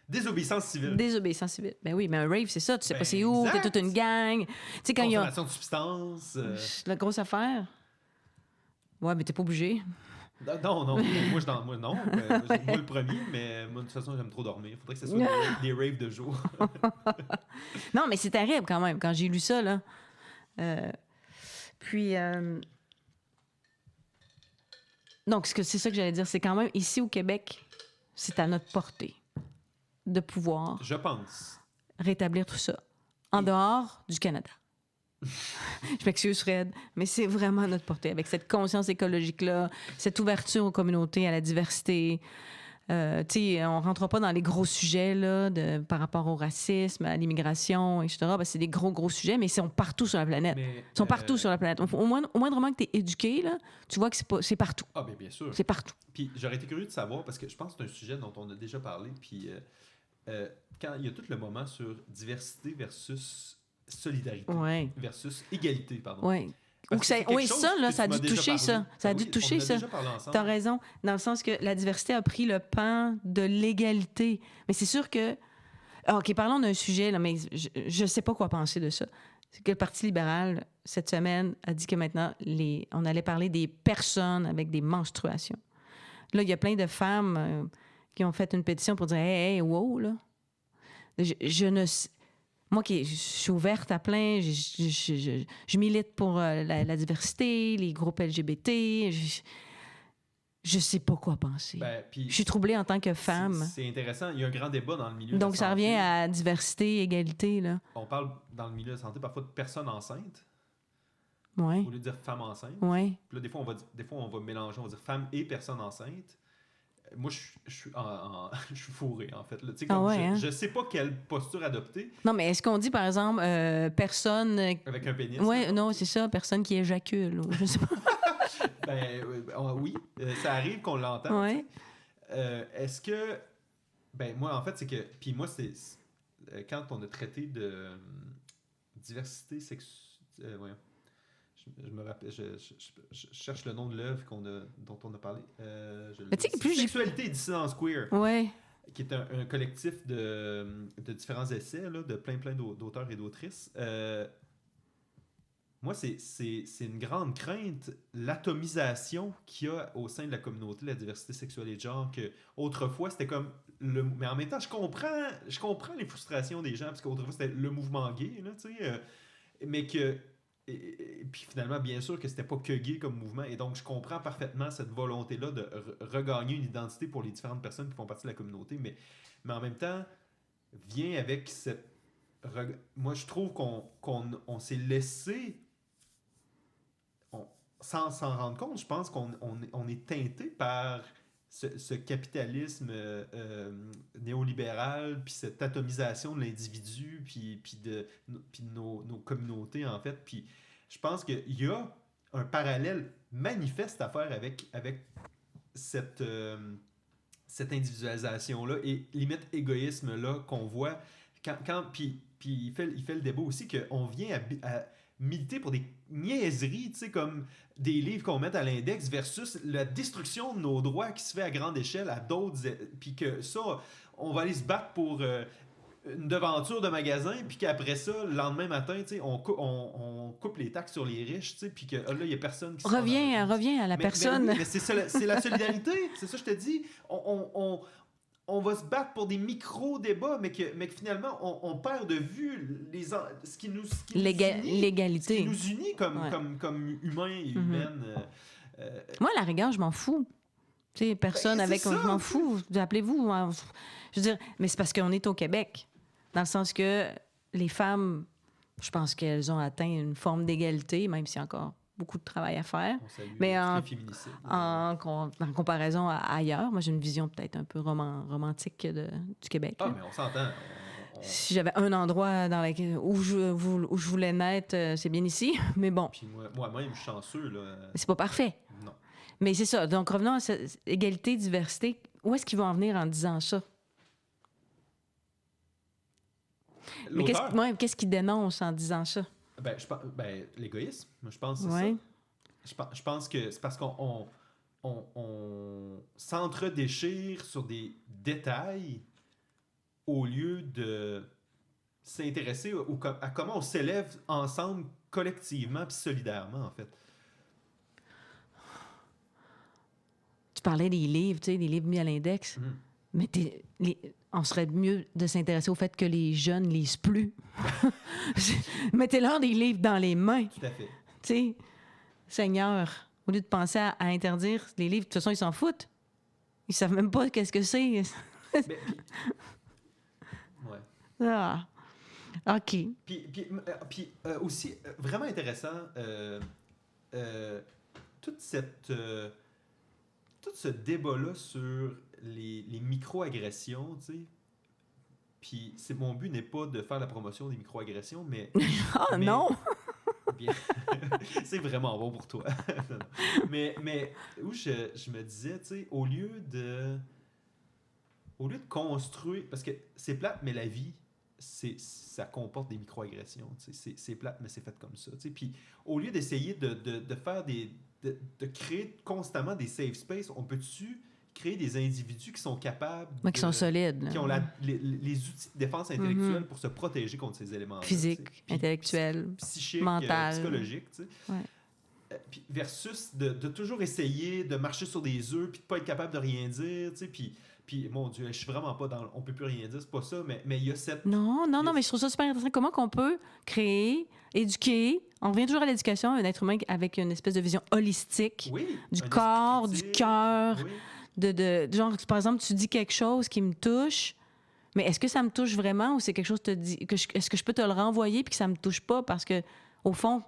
Désobéissance civile. Désobéissance civile. Ben oui, mais un rave, c'est ça. Tu sais pas c'est où, exact. t'es toute une gang. Tu sais, quand il y a... Consommation de substances. La grosse affaire. Ouais, mais t'es pas obligé. Non. Moi, non. Moi, le premier, mais moi, de toute façon, j'aime trop dormir. Il faudrait que ce soit des raves de jour. Non, mais c'est terrible quand même, quand j'ai lu ça, là. Donc, c'est ça que j'allais dire. C'est quand même, ici au Québec, c'est à notre portée de pouvoir... Je pense. ...rétablir tout ça. En dehors du Canada. Je m'excuse, Fred, mais c'est vraiment à notre portée. Avec cette conscience écologique-là, cette ouverture aux communautés, à la diversité, Tu sais, on ne rentre pas dans les gros sujets là, par rapport au racisme, à l'immigration, etc. Ben, c'est des gros sujets, mais ils sont partout sur la planète. Mais, Ils sont partout sur la planète. Au moindrement que tu es éduqué, là, tu vois que c'est partout. Ah, bien sûr. C'est partout. Puis j'aurais été curieux de savoir, parce que je pense que c'est un sujet dont on a déjà parlé, puis quand il y a tout le moment sur diversité versus solidarité, Ouais. versus égalité, pardon. Ouais. Parce Ou que c'est quelque oui, chose ça, là, que ça a tu m'as dû déjà toucher parlé. ça. Ça a Ben dû oui, toucher on en a ça. déjà parlé ensemble. T'as raison, dans le sens que la diversité a pris le pan de l'égalité. Mais c'est sûr que... Ah, OK, parlons d'un sujet, là, mais je ne sais pas quoi penser de ça. C'est que le Parti libéral, cette semaine, a dit que maintenant, on allait parler des personnes avec des menstruations. Là, il y a plein de femmes qui ont fait une pétition pour dire « Hey, wow, là! » Je ne sais... Moi, je suis ouverte à plein, je milite pour la diversité, les groupes LGBT, je sais pas quoi penser. Ben, puis Je suis troublée en tant que femme. c'est intéressant. Il y a un grand débat dans le milieu de Donc, la ça santé. revient à diversité, égalité, là. On parle dans le milieu de la santé parfois de personnes enceintes, Oui, au lieu de dire femmes enceintes. oui. Puis là, des fois, on va mélanger, on va dire femmes et personnes enceintes. Moi, je suis je suis fourré, en fait. Là. Tu sais, comme je sais pas quelle posture adopter. Non, mais est-ce qu'on dit, par exemple, personne... Avec un pénis. Oui, non, c'est ça, personne qui éjacule. Ou je sais pas. Oui, ça arrive qu'on l'entende. Ouais. Est-ce que... moi, en fait, c'est que... Puis moi, c'est quand on a traité de diversité sexuelle... voyons. Je me rappelle, je cherche le nom de l'œuvre dont on a parlé. Sexualité et dissidence queer, Ouais. qui est un collectif de différents essais, là, de plein d'auteurs et d'autrices. Moi, c'est une grande crainte, l'atomisation qu'il y a au sein de la communauté de la diversité sexuelle et de genre, que autrefois, c'était comme... Mais en même temps, je comprends les frustrations des gens, parce qu'autrefois, c'était le mouvement gay, là, tu sais, mais que... Et puis finalement, bien sûr que c'était pas que gay comme mouvement, et donc je comprends parfaitement cette volonté-là de regagner une identité pour les différentes personnes qui font partie de la communauté, mais en même temps, vient avec cette... Moi, je trouve qu'on s'est laissé, sans s'en rendre compte, je pense qu'on est teinté par ce capitalisme néolibéral, puis cette atomisation de l'individu, puis de nos communautés, en fait. Puis je pense qu'il y a un parallèle manifeste à faire avec cette individualisation-là et limite égoïsme-là qu'on voit. Puis il fait le débat aussi qu'on vient à militer pour des niaiseries, tu sais, comme des livres qu'on met à l'index versus la destruction de nos droits qui se fait à grande échelle à d'autres, puis que ça, on va aller se battre pour une devanture de magasin, puis qu'après ça, le lendemain matin, tu sais, on coupe les taxes sur les riches, tu sais, puis que là, il n'y a personne qui se Reviens à la personne. Mais c'est la solidarité, c'est ça que je te dis. On va se battre pour des micro-débats, mais que finalement, on perd de vue ce qui nous l'égalité. Ce qui nous unit comme humains et humaines. Moi, à la rigueur, je m'en fous. Tu sais, personne avec... Je m'en fous. Appelez-vous. Je veux dire, mais c'est parce qu'on est au Québec. Dans le sens que les femmes, je pense qu'elles ont atteint une forme d'égalité, même s'il y a encore beaucoup de travail à faire. Mais en comparaison à ailleurs, moi, j'ai une vision peut-être un peu romantique du Québec. Ah, mais on s'entend. Si j'avais un endroit où je voulais naître, c'est bien ici, mais bon. Puis moi-même, je suis chanceux, là. C'est pas parfait. Non. Mais c'est ça. Donc, revenons à cette égalité, diversité. Où est-ce qu'ils vont en venir en disant ça? Mais qu'est-ce qu'ils dénoncent en disant ça? L'égoïsme, je pense que c'est ça. Je pense que c'est parce qu'on s'entre-déchire sur des détails au lieu de s'intéresser à comment on s'élève ensemble, collectivement puis solidairement, en fait. Tu parlais des livres, tu sais, des livres mis à l'index. Mais on serait mieux de s'intéresser au fait que les jeunes lisent plus. Mettez-leur des livres dans les mains. Tout à fait. Tu sais, Seigneur, au lieu de penser à interdire les livres, de toute façon, ils s'en foutent. Ils savent même pas qu'est-ce que c'est. Ouais. Ah, OK. Puis aussi, vraiment intéressant, toute tout ce débat-là sur les micro-agressions, tu sais, puis mon but n'est pas de faire la promotion des micro-agressions, mais... Ah non! Bien. C'est vraiment bon pour toi. Non, non. Mais où je me disais, tu sais, au lieu de construire... Parce que c'est plate, mais la vie, ça comporte des micro-agressions. Tu sais, c'est plate, mais c'est fait comme ça. Tu sais. Puis au lieu d'essayer de faire de créer constamment des safe spaces, on peut-tu créer des individus qui sont capables... Qui sont solides. Là. Qui ont les outils de défense intellectuelle pour se protéger contre ces éléments-là. Physique, intellectuel, psychique, mental. Psychologique. Tu sais. Ouais. Puis versus de toujours essayer de marcher sur des œufs puis de pas être capable de rien dire. Tu sais. Puis mon Dieu, je suis vraiment pas dans... On peut plus rien dire, c'est pas ça, mais il y a cette... Non, mais je trouve ça super intéressant. Comment qu'on peut créer, éduquer... On revient toujours à l'éducation, un être humain avec une espèce de vision holistique du corps, du cœur... Oui. Genre, par exemple, tu dis quelque chose qui me touche, mais est-ce que ça me touche vraiment ou c'est quelque chose que te dit est-ce que je peux te le renvoyer puis que ça me touche pas parce que au fond,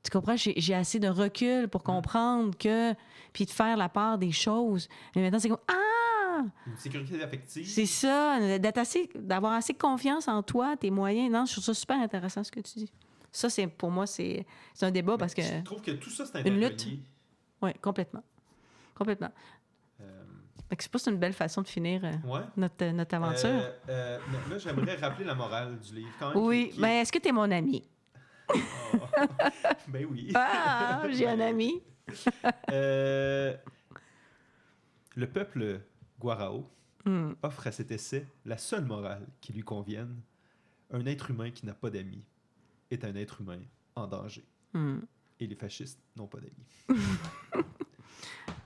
tu comprends, j'ai assez de recul pour comprendre que puis de faire la part des choses. Mais maintenant c'est comme une sécurité affective. C'est ça, d'avoir assez confiance en toi, tes moyens. Non, je trouve ça super intéressant ce que tu dis. Ça pour moi c'est un débat parce que je trouve que tout ça c'est une lutte. Oui, complètement. Complètement. Fait que je sais pas si c'est une belle façon de finir notre aventure. Là, j'aimerais rappeler la morale du livre. Quand même, oui, mais est-ce que tu es mon ami? Oh. Ben oui. Ah, j'ai un ami. Le peuple Guarao offre à cet essai la seule morale qui lui convienne. Un être humain qui n'a pas d'amis est un être humain en danger. Et les fascistes n'ont pas d'amis.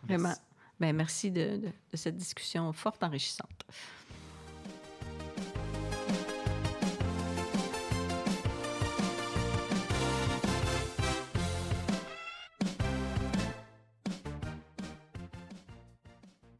Vraiment. Ben, merci de cette discussion fort enrichissante.